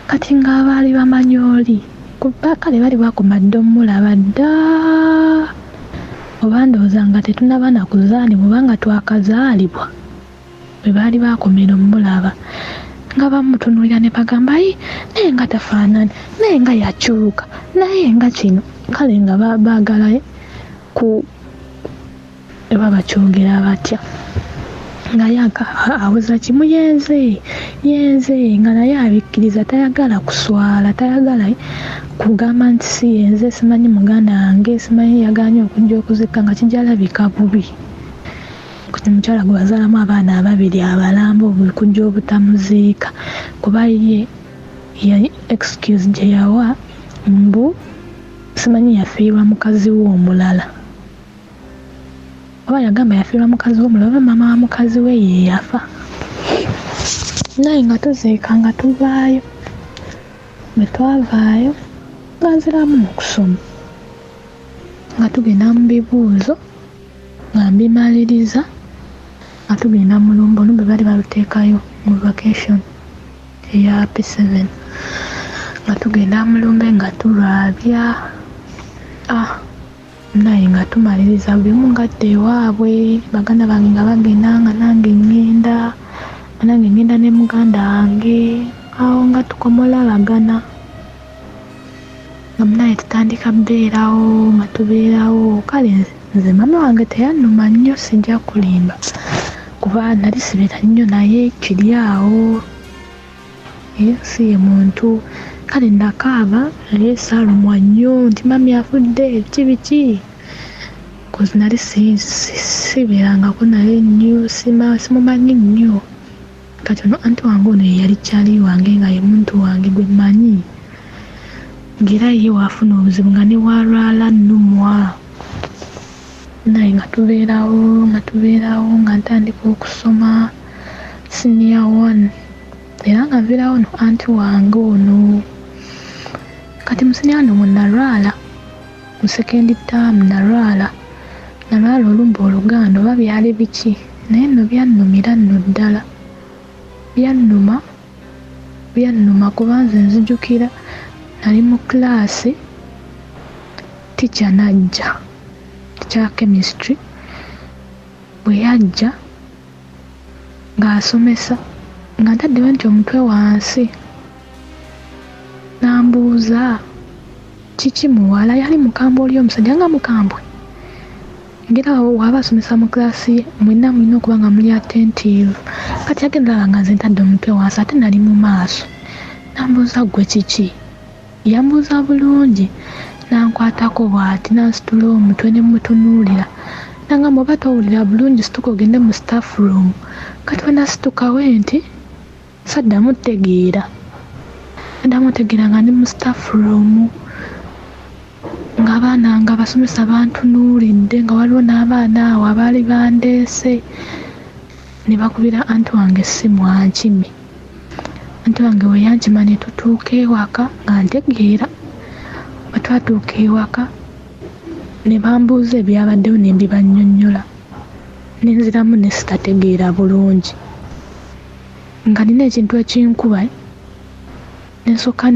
kati ng'abaali bamanyi oli kuba kale bali bakomadde omulaba dda oba ndowooza nga tetunaba nakuzaalibwa oba nga twakazaalibwa bwe baali bakomera omulaba nga bamutunuulira ne bagamba naye nga tafaanana, naye nga yakyuka, naye nga kino. Kale nga baagala ku eba bakyogera batya nga yaga awuza kimu yenze nga naye abikkiriza, tayagala kuswala, tayagala kugamba nti si yenze, simanyi muganda wange, simanyi yaganye okujja okuzikka, nga kijalabika bubi. Kuti mukyala gwe bazaalamu abaana ababiri abalamba obukujja obutamuziika, kuba ye excuse gye yawa mbu simanyi yafiirwa mukazi we omulala, oba yagamba yafiirwa mukazi we omulala, oba maama wa mukazi we ye yafa. Naye nga tuziika nga tuvaayo, bwe twavaayo nga nziramu okusoma, nga tugenda mu bibuuzo nga mbimaliriza, nga tugenda mu lumbe. Olumbe bali baluteekayo mu vacation eya P7, nga tugenda mu lumbe nga tulwabya. Naye nga tumaliriza buli omu ngadda ewaabwe, baganda bange nga bagenda, nga nange ngenda ne muganda wange, awo nga tukomolabagana. Nga munaye tutandika beerawo, nga tubeerawo. Kale nze mama wange teyannuma nnyo, sijja kulimba, kuba nali sibeera nnyo naye kiri awo, si ye muntu. Kale nakaaba naye saalumwa nnyo nti mami afudde, biki kozi nali sibeerangako naye nnyo, simumanyi nnyo. Kati ono anti wange ono ye yali kyali wange, nga ye muntu wange gwe mmanyi, ng'era ye waafuna obuzibu nga ne walwala nnumwa. Naye nga tubeerawo nga ntandika okusoma senior 1, era nga nviirawo no anti wange ono. Kati mu senior 1 mwe nalwala, mu second term nalwala olumbe Oluganda, oba byali biki, naye nno byannumira nno ddala, byannuma kuba nze nzijukira nali mu kilaasi, ticca najja, ticca chemistry bwe yajja ng'asomesa nga ntaddewo nti omutwe wansi, n'ambuuza kiki muwala, yali mukambwe oli omusajja nga mukambwe, ngera waba asomesa mu kilaasi ye mwenna mulina okuba nga muli attentive. Kati yagendera nga nze ntadde omutwe wansi ate nali mu maaso, n'ambuuza gwe kiki, yambuuza bulungi, n'ankwatako bw'ati n'ansitula omutwe ne mutunuulira, nangamba oba towulira bulungi situka ogende mu staff room. Kati we nasitukawo nti saddamu tegeera nga ndi mu staff room, ng'abaana nga basomesa bantunuulidde, nga waliwo n'abaana awo abaali bandeese. Ne bakubira anti wange essimu ankime, anti wange we yankima ne tutuuka ewaka nga ntegeera. Bwe twatuuka ewaka ne bambuuza ebyabaddewo ne mbibannyonnyola, ne nziramu ne sitategeera bulungi, nga nina ekintu ekinkuba nensooka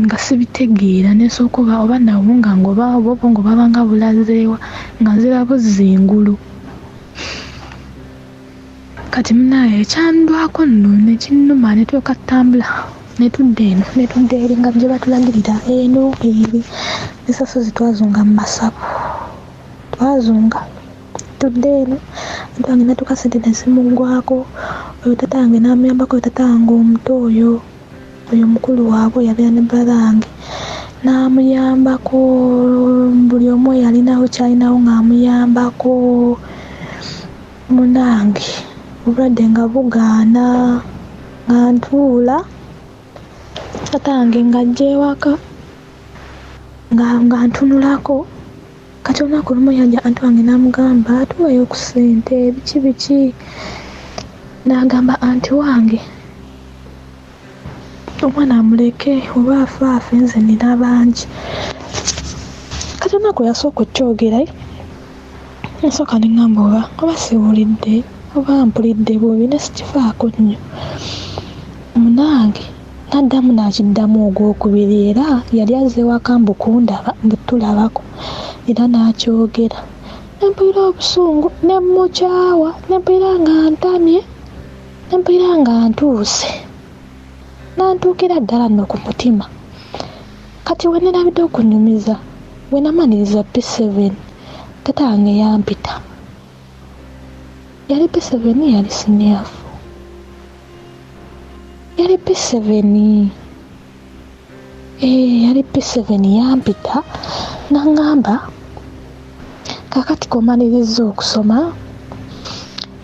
nga sibitegeera, nensooka oba nawunga oba obwongo babanga bulazeewa, nga nzira buzzingulu. Kati munaye ekyandwako nno nekinnuma, ne tulyoka tutambula netudda eno netudda eri nga gye batulagirira eno eri. Ensasozi twazunga mu masabu, tudde eno anti wange natuuka sente ne zimugwako. Oyo tata wange n'amuyambako, oyo tata wange omuto oyo mukulu waabwe yabeera ne brother wange n'amuyambako, buli omu yalinawo kyalinawo ng'amuyambako. Munange obulwadde nga bugaana, nga ntuula, tata wange ng'ajja ewaka nga ntunulako. Kati olunaku lumu yajja anti wange n'amugamba tuweeyo ku ssente biki, n'agamba anti wange omwana amuleke oba afaafe, nze nina bangi. Kati olunaku yasooka okyogera, nsooka ne ngamba oba siwulidde oba mpulidde bubi, ne sikifaako nnyo. Munange n'addamu n'akiddamu ogwokubiri, era yali azze ewaka mbukundaba mbutulabako, era n'akyogera. Ne mpulira obusungu ne mmukyawa, ne mpulira nga ntamye. nempulira nga ntuuse nantuukira ddala nno ku mutima. Kati we nerabidde okunyumiza we namaniriza P7 taata wange yampita. Yali P7 yali sinyafu, yali P7 yali P7 yampita n'aŋŋamba kakati komaliriza okusoma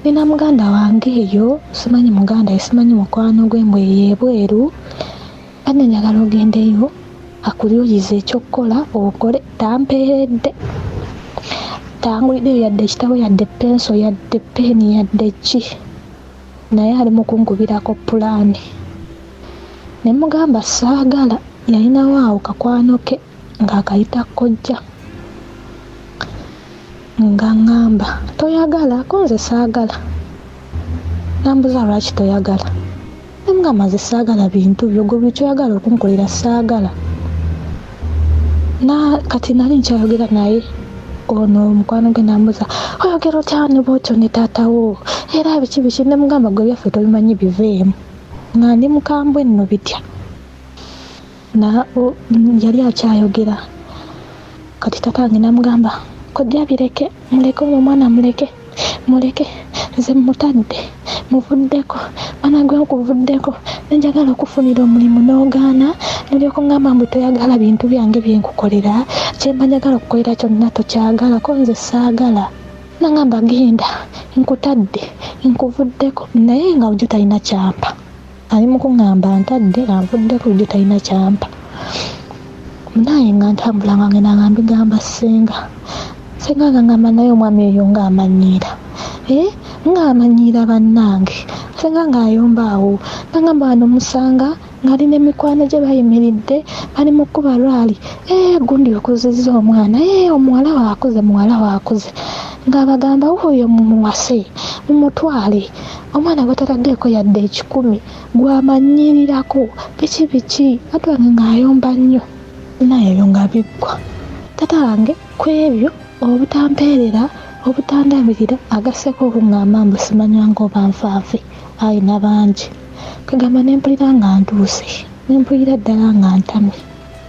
nina muganda wange eyo, simanyi muganda ye, simanyi mukwano gwe mbwe yebweru, kane njagala ogendeyo akulyuyiza ekyokukola okole. Tampeeredde, tanguliddeyo yadde ekitabo yadde penso yadde peeni yadde ki, naye ali mu kunkubirako pulaani. Ne mugamba saagala, yalinawo awo kakwano ke ng'akayita kojja nga ŋŋamba toyagala ko nze saagala. Nambuza lwaki toyagala, nemugamba nze saagala bintu byo, gwe buli kyoyagala okunkolera saagala. Kati nali nkyayogera naye ono omukwano gwe nambuza oyogera otya ne bwotyo ne taatawo era biki biki. Nemugamba gwe byaffe tobimanyi biveemu, nga ndi mukambwe nno bitya. Yali akyayogera kati taata wange namugamba kojja bireke, muleke ono omwana muleke nze mutadde muvuddeko, mwana gwe okuvuddeko, nenjagala okufunira omulimu n'ogaana nolyoka ngamba mbu toyagala bintu byange byenkukolera, kyemba njagala okukolera kyonna tokyagala ko nze saagala. Nangamba genda nkutadde nkuvuddeko, naye nga ojjo talina kyampa. Ali mu kuŋŋamba ntadde anvuddeko ojjo talina kyampa. Naye nga ntambula nga ngenda nga mbigamba senga ngamba naye omwami eyo ng'amanyiira ng'amanyiira bannange. Senga ng'ayomba awo nangamba wano musanga ng'ali n'emikwano gye bayimiridde bali mu kkuba lwali, gundi okuzizza omwana, omuwala waakuze ng'abagamba oyo mumuwase mumutwale, omwana gwe tataddeeko yadde 10 gwamanyirirako biki ate wange ng'ayomba nnyo. Naye ebyo nga biggwa taata wange ku ebyo obutampeerera obutandabirira agaseko okuŋŋamba mbu simanyanga oba nfanfe ayina bangi. Kagamba nempulira nga ntuuse, nempulira ddala nga ntamye.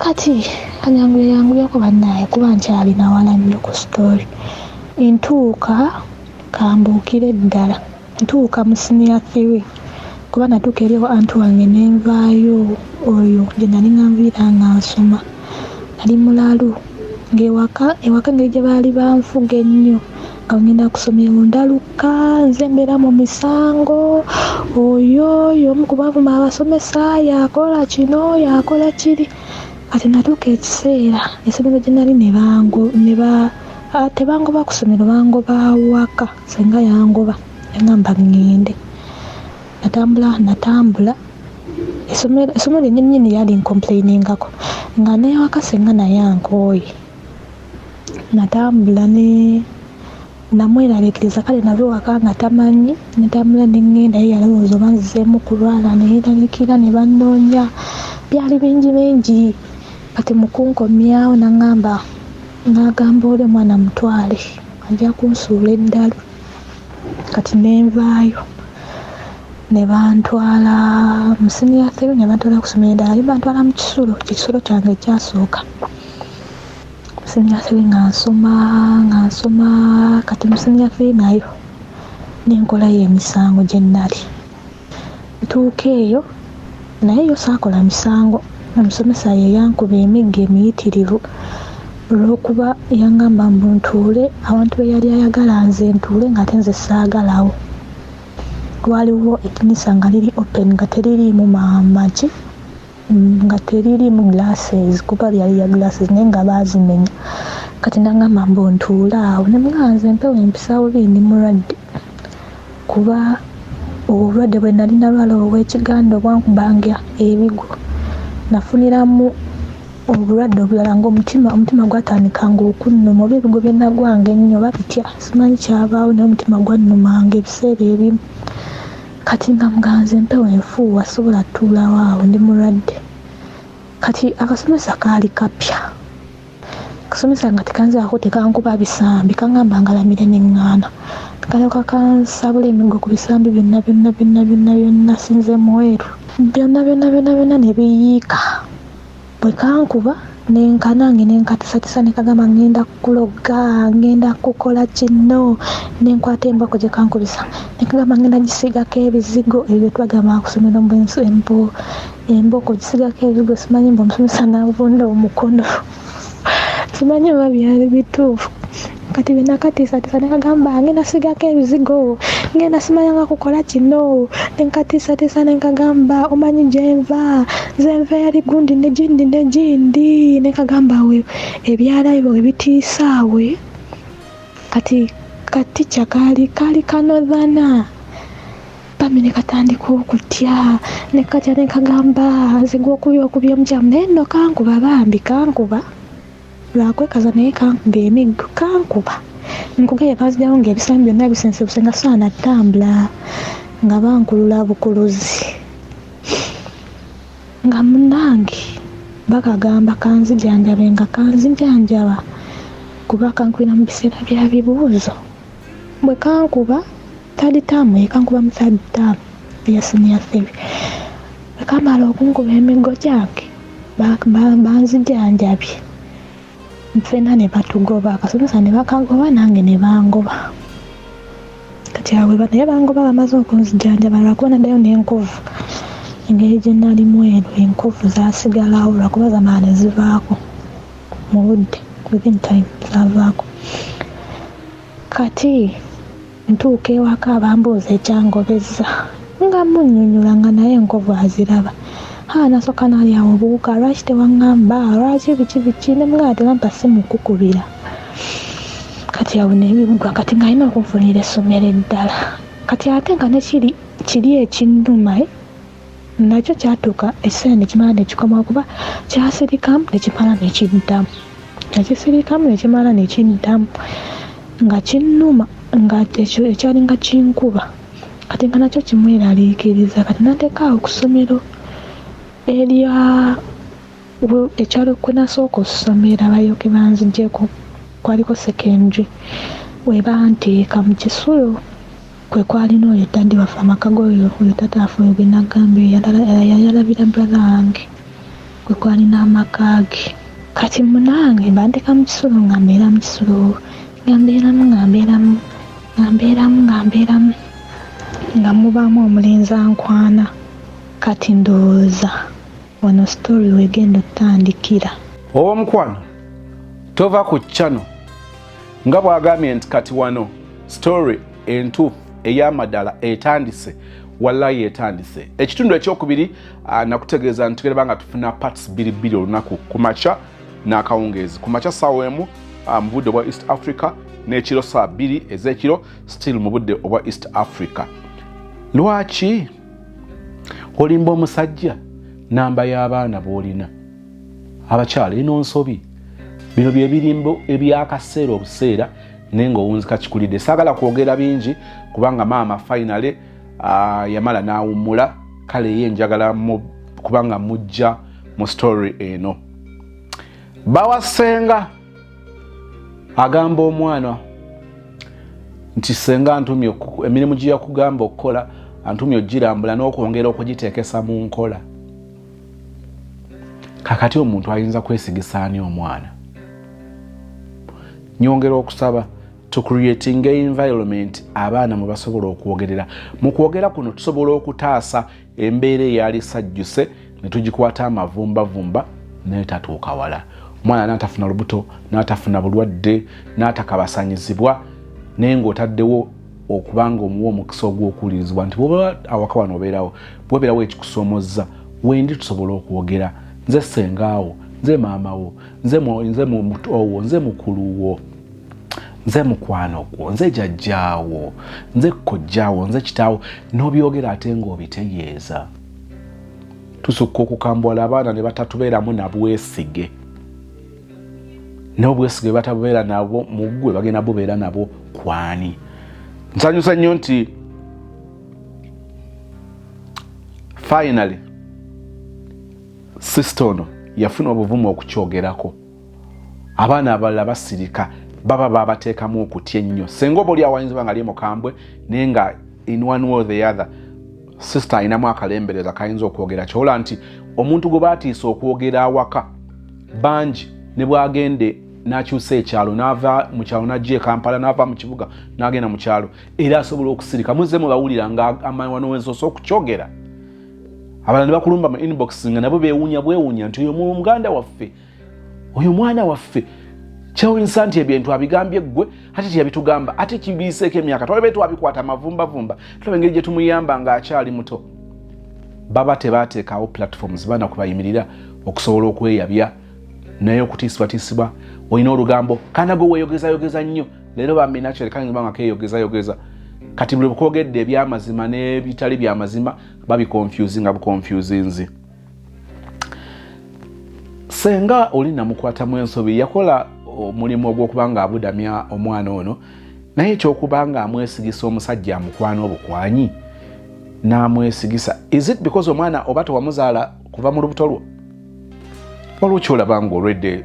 Kati kanyanguyanguyako bannaaye kuba nkyalina wala nnyo ku sitoori. Ntuuka kambuukire ddala, ntuuka mu senior 3 kuba natuuka eriwo anti wange nenvaayo oyo gye nali nganviira nga nsoma. Nali mulalu ng'ewaka ngeri gye baali banfuga ennyo nga ngenda kusomero ndaluka nze mbeera mu misango, oyo omu ku bavuma abasomesa yakola kino yakola kiri. Kati natuuka ekiseera essomero gye nali tebangoba ku ssomero, bangoba waka. Senga yangoba yangamba ŋŋende. Natambula essomero lyennyini lyali nkomplainingako nga neewaka senga naye ankooye. Natambula namweraliikiriza kale nave waka nga tamanyi, netambula neŋŋenda ye yalowooza oba nzizeemu kulwala, neyeraliikira ne bannoonya, byali bingi. Kati mu kunkomyawo n'agamba oli omwana mutwale ajja kunsuula eddalu. Kati nenvaayo ne bantwala mu senior 3 ne bantwala ku ssomero eddala, bantwala mu kisolo kyange ekyasooka. Senior 3 nga nsoma kati mu senior 3 nayo nenkolayo emisango gye nnali. Ntuuka eyo naye yo saakola misango, omusomesa ye yankuba emigga emiyitirivu olw'okuba yangamba mbu ntuule awantu be yali ayagala nze ntuule ng'ate nze saagalawo. Waliwo ekkanisa nga liri open nga teririimu magi nga teririimu glasses kuba lyali ya glasses naye nga baazimenya. Kati nangamba mbu ntuule awo, nemugamba nze mpewo empisa bubi ndi mulwadde kuba obulwadde bwe nali nalwala obw'ekiganda obwankubanga ebigo nafuniramu obulwadde obulala ng'omutima gwatandikanga okunnuma oba ebigo bye nagwanga ennyo oba bitya simanyi kyabaawo naye omutima gwannumanga ebiseera ebimu. Kati nga muganze mpewo enfuuwa sobola tuulawo awo ndi mulwadde. Kati akasomesa kaali kapya kasomesa nga tekanzirako tekankuba bisambi kangamba ngalamire neŋŋaana kaleka kansabula emigo ku bisambi byonna sinze mweru byonna ne biyiika bwe kankuba nenkanange nenkatisatisa nekagamba ngenda kuloga ngenda kukola kino nenkwata emboko gye kankubisa nekagamba ngenda gisigako ebizigo ebyo twagamba kusomera emboko gisigako ebizigo simanyi mbu omusomesa navunda omukono simanyi oba byali bituufu kati benakatiisatiisa nekagamba ngenda sigako ebizigo ngenda simanyanga kukola kino nenkatiisatiisa nekagamba omanyi gyenva zenva yali gundi negindi nekagamba we ebyalayo ebitiisaawe kati kyakali kanodhana pami nekatandika okutya nekatya nekagamba zigwokubya omukyamu naye nno kankuba bambi kankuba lwakwekaza naye kankuba emiggo kankuba nkugeye bazijjawo ng'ebisambi byonna bisensebuse nga saana ttambula nga bankulula bukuluzi nga munange bakagamba kanzijanjabe nga kanzijanjaba kuba kankwina mu biseera bya bibuuzo bwe kankuba third term kankuba mu third term ya senior 3 bwe kamala okunkuba emiggo gyange banzijanjabye ffenna ne batugoba akasomesa ne bakagoba nange ne bangoba kati awe naye bangoba bamaze okunzijanjaba lwakuba naddayo n'enkovu engeri gye nalimu eno enkovu zaasigalawo lwakuba zamala ne zivaako mu budde within time zaavaako kati ntuuka ewaka bambuuza ekyangobeza nga munnyonnyola nga naye enkovu aziraba nasooka nali awo obuwuka lwaki tewaŋŋamba lwaki biki nemugamba tebampa simu kukubira kati awo nebibuga kati ng'alina okunfunira essomero eddala kati ate nga nekiri ekinnuma nakyo kyatuuka ekiseera nekimala nekikomawo kuba kyasirikamu nekimala nekiddamu nekisirikamu nekimala nekiddamu nga kinnuma nga ekyali nga kinkuba kati nga nakyo kimweraliikiriza kati nateekaawo ku ssomero ekyalo kwe nasooka okusomera abayoke banzigyeko kwaliko secondary we banteeka mu kisulo kwe kwalina oyo taddi waffe amakago oyo tataafe oyo gwe nagambye yalabira brother wange kwe kwalina amakaage kati munange banteeka mu kisulo nga mbeera mu kisulo nga mbeeramu nga mubaamu omulenzi ankwana kati ndowooza wano story wegenda otandikira omukwano tova ku channel nga bwagambye nti kati wano story entuufu ey'amadala etandise wallahi etandise ekitundu ekyokubiri nakutegeeza nti tugenda banga tufuna parts 2 olunaku kumakya n'akawungeezi kumakya ssaawa emu mu budde obwa East Africa n'ekiro saa 2 ez'ekiro still mu budde obwa East Africa. Lwaki olimba omusajja namba y'abaana b'olina abakyala eno nsobi bino bye birimbo ebyakaseera obuseera naye ng'owunzika kikulidde saagala kwogera bingi kubanga maama finally yamala n'awummula kale ye njagala kubanga mujja mu story eno. Bawasenga agamba omwana nti senga antumye emirimu gye yakugamba okukola antumye ogirambula n'okwongera okugiteekesa mu nkola. Kakati omuntu ayinza kwesigisa ani omwana? Nyongera okusaba to creating environment abaana mwe basobola okwogerera. Mu kwogera kuno tusobola okutaasa embeera eyali sajjuse ne tugikwata amavumbavumba n'etatuuka wala. Omwana n'atafuna lubuto, n'atafuna bulwadde, n'atakabasanyizibwa naye ng'otaddewo okubanga omuwa omukisa ogw'okuwulirizibwa nti bw'oba awaka wano obeerawo bw'obeerawo ekikusoomozza wendi tusobola okwogera. Nze sengaawo, nze maamawo, nze mutowo, nze mukuluwo, nze mukwano gwo, nze jjajjaawo, nze kkojjaawo, nze kitaawo, n'obyogera ate ng'obitegeeza. Tusukka okukambwala abaana ne batatubeeramu na bwesige. N'obwesige batabubeera nabo mu ggwe bagenda bubeera nabo kwani? Nsanyusa nnyo nti finally sister ono yafuna obuvumu okukyogerako abaana abalala basirika baba babateekamu okutya ennyo senga oba oli awayinza nga ali mukambwe naye nga in one way or the other sister ayinamu akalembereza kayinza okwogera kyola nti omuntu gwe batiisa okwogera awaka bangi ne bwagende n'akyusa ekyalo n'ava mu kyalo n'ajja e Kampala n'ava mu kibuga n'agenda mu kyalo era asobola okusirika muzze mu bawulira nga amawano wensosa okukyogera abalala ne bakulumba mu inbox nga nabo beewuunya nti oyo muganda waffe oyo mwana waffe kyawinsa nti ebintu abigambye ggwe ate tiyabitugamba ate kibiiseeko emyaka twalibe twabikwata mavumbavumba tulaba engeri gye tumuyamba ng'akyali muto baba tebaateekawo platforms baana kubayimirira okusobola okweyabya naye okutiisibwatiisibwa olina olugambo kanago weeyogezayogeza nnyo leero bambi naturally kayinza nga keeyogezayogeza kati buli bukwogedde ebyamazima n'ebitali byamazima babikonfyuzi nga bukonfyuzinzi senga oli namukwatamu ensobi yakola omulimu ogw'okuba nga abudamya omwana ono naye ekyokuba nga amwesigisa omusajja amukwana obukwanyi n'amwesigisa is it because omwana oba tewamuzaala kuva mu lubuto lwo waliwo kyolaba nga olwedde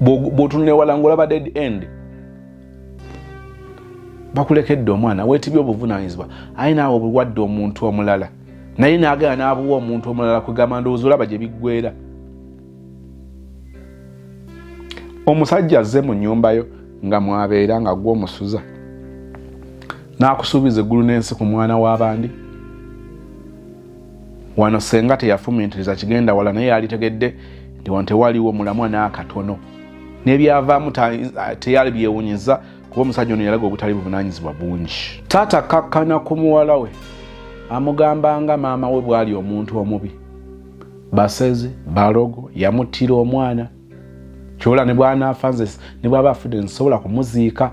bw'otunula ng'olaba dead end bakulekedde omwana weetibye obuvunaanyizibwa aye naawe obulwadde omuntu omulala naye naagala n'abuwa omuntu omulala kugamba ndowooza olaba gye biggweera omusajja azze mu nnyumbayo nga mwabeera nga gw'omusuza n'akusuubiza eggulu n'ensi ku mwana w'abandi wano senga teyafumiitiriza kigenda wala naye alitegedde nti wano tewaliwo mulamwa n'akatono n'ebyavaamu teyali byewunyiza kuba omusajja ono yalaga obutali buvunaanyizibwa bungi taata kakkana ku muwala we amugamba nga maama we bw'ali omuntu omubi basezi balogo yamuttira omwana kyola ne bwanaafa nze ne bw'aba afudde nsobola kumuziika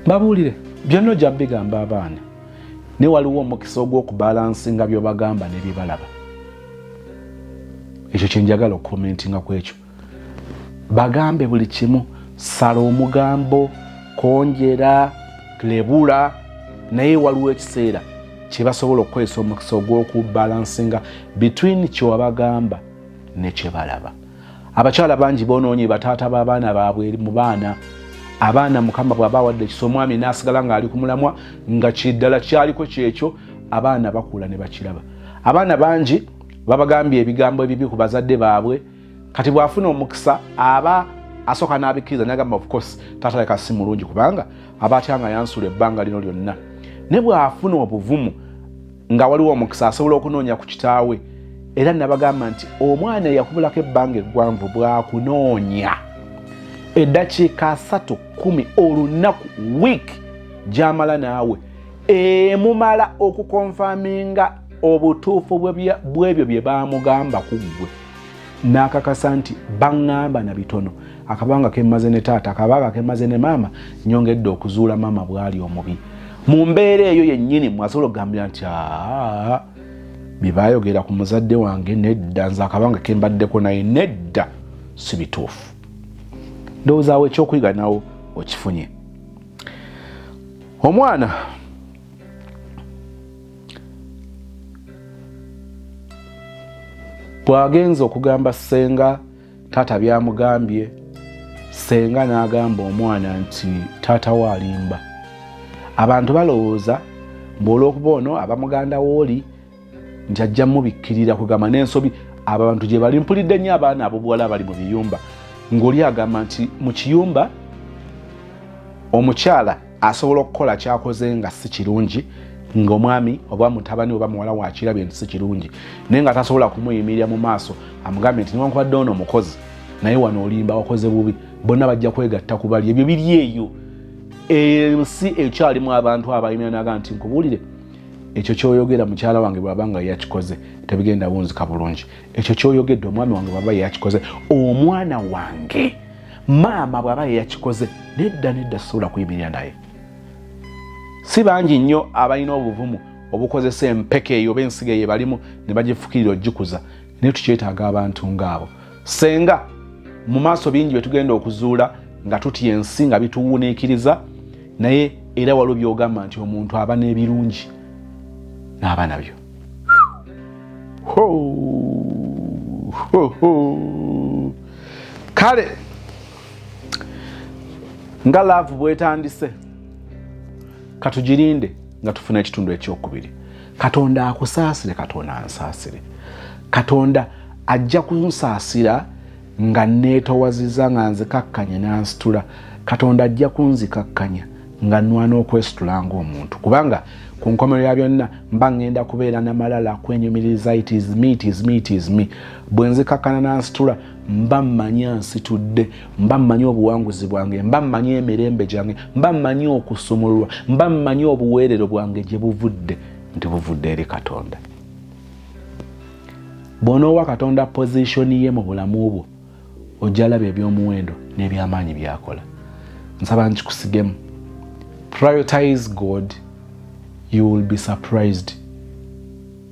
babuulire byonna ojja bigamba abaana ne waliwo omukisa ogw'okubalansinga by'obagamba ne bye balaba ekyo kye njagala okukomentinga ku ekyo bagambe buli kimu sala omugambo konjera lebula naye waliwo ekiseera kye basobola okukozesa omukisa ogw'okubalansinga between kyewabagamba ne kye balaba abakyala bangi boonoonye bataata b'abaana baabwe mu baana abaana mukama bw'aba awadde ekisa omwami n'asigala ng'ali ku mulamwa nga kiddala kyaliko kyekyo abaana bakula ne bakiraba abaana bangi babagambye ebigambo ebibi ku bazadde baabwe kati bw'afuna omukisa aba asooka n'abikkiriza n'agamba of course taata leka si mulungi kubanga aba atya nga yansula ebbanga lino lyonna ne bw'afuna obuvumu nga waliwo omukisa asobola okunoonya ku kitaawe era nabagamba nti omwana yakubulako ebbanga eggwanvu bwakunoonya eddakiika 3-10 olunaku wiiki gy'amala naawe emumala okukonfaminga obutuufu bw'ebyo bye baamugamba ku ggwe n'akakasa nti baŋŋamba na bitono akabanga kemmaze ne taata akabanga kemmaze ne maama nyongedde okuzuula maama bw'ali omubi mu mbeera eyo yennyini mwasobola okugambira nti bye baayogera ku muzadde wange nedda nze akabanga kembaddeko naye nedda si bituufu ndowoozaawo ekyokuyiga nawo okifunye omwana bw'agenza okugamba senga taata byamugambye senga n'agamba omwana nti taata we alimba abantu balowooza mbwolwokuba ono abamuganda wooli nti ajja mubikkirira kugamba n'ensobi abantu gye bali mpulidde nnyo abaana abo buwala bali mu biyumba ng'oli agamba nti mu kiyumba omukyala asobola okukola kyakoze nga si kirungi ng'omwami oba mutabani oba muwala wakirabye nti si kirungi naye nga tasobola kumuyimirira mu maaso amugambye nti newankubadde ono omukozi naye wano olimba wakoze bubi bonna bajja kwegatta ku bali ebyo biri eyo ensi ekyalimu abantu abayimira naga nti nkubuulire ekyo kyoyogera mukyala wange bw'aba nga yakikoze tebigenda bunzika bulungi ekyo kyoyogedde omwami wange bw'aba yakikoze omwana wange maama bw'aba yakikoze nedda sobola kuyimirira naye si bangi nnyo abalina obuvumu obukozesa empeke eyo oba ensiga eyo balimu ne bagifukirira ogikuza naye tukyetaaga abantu ng'abo senga mu maaso bingi bye tugenda okuzuula nga tutya ensi nga bituwuniikiriza naye era waliwo by'ogamba nti omuntu aba n'ebirungi n'aba nabyo kale nga laavu bwetandise katugirinde nga tufuna ekitundu ekyokubiri. Katonda akusaasire, Katonda ansaasire. Katonda ajja kunsaasira nga neetowaziza nga nzikakkanya nansitula. Katonda ajja kunzikakkanya nga nwana okwesitula ng'omuntu, kubanga ku nkomerero ya byonna mba ngenda kubeera namalala kwenyumiriza it is me, it is me, it is me. Bwe nzikakkana nansitula mba mmanyi nsitudde, mba mmanyi obuwanguzi bwange, mba mmanyi emirembe gyange, mba mmanyi okusumulwa, mba mmanyi obuweerero bwange gye buvudde, nti buvudde eri Katonda. Bw'onoowa Katonda pozishoni ye mu bulamu bwo, ojja laba eby'omuwendo n'ebyamaanyi byakola. Nsaba nkikusigemu. Prioritize God. You will be surprised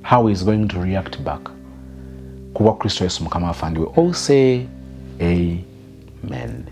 how he is going to react back. Kuba Kristo Yesu Mukama waffe, and we all say amen.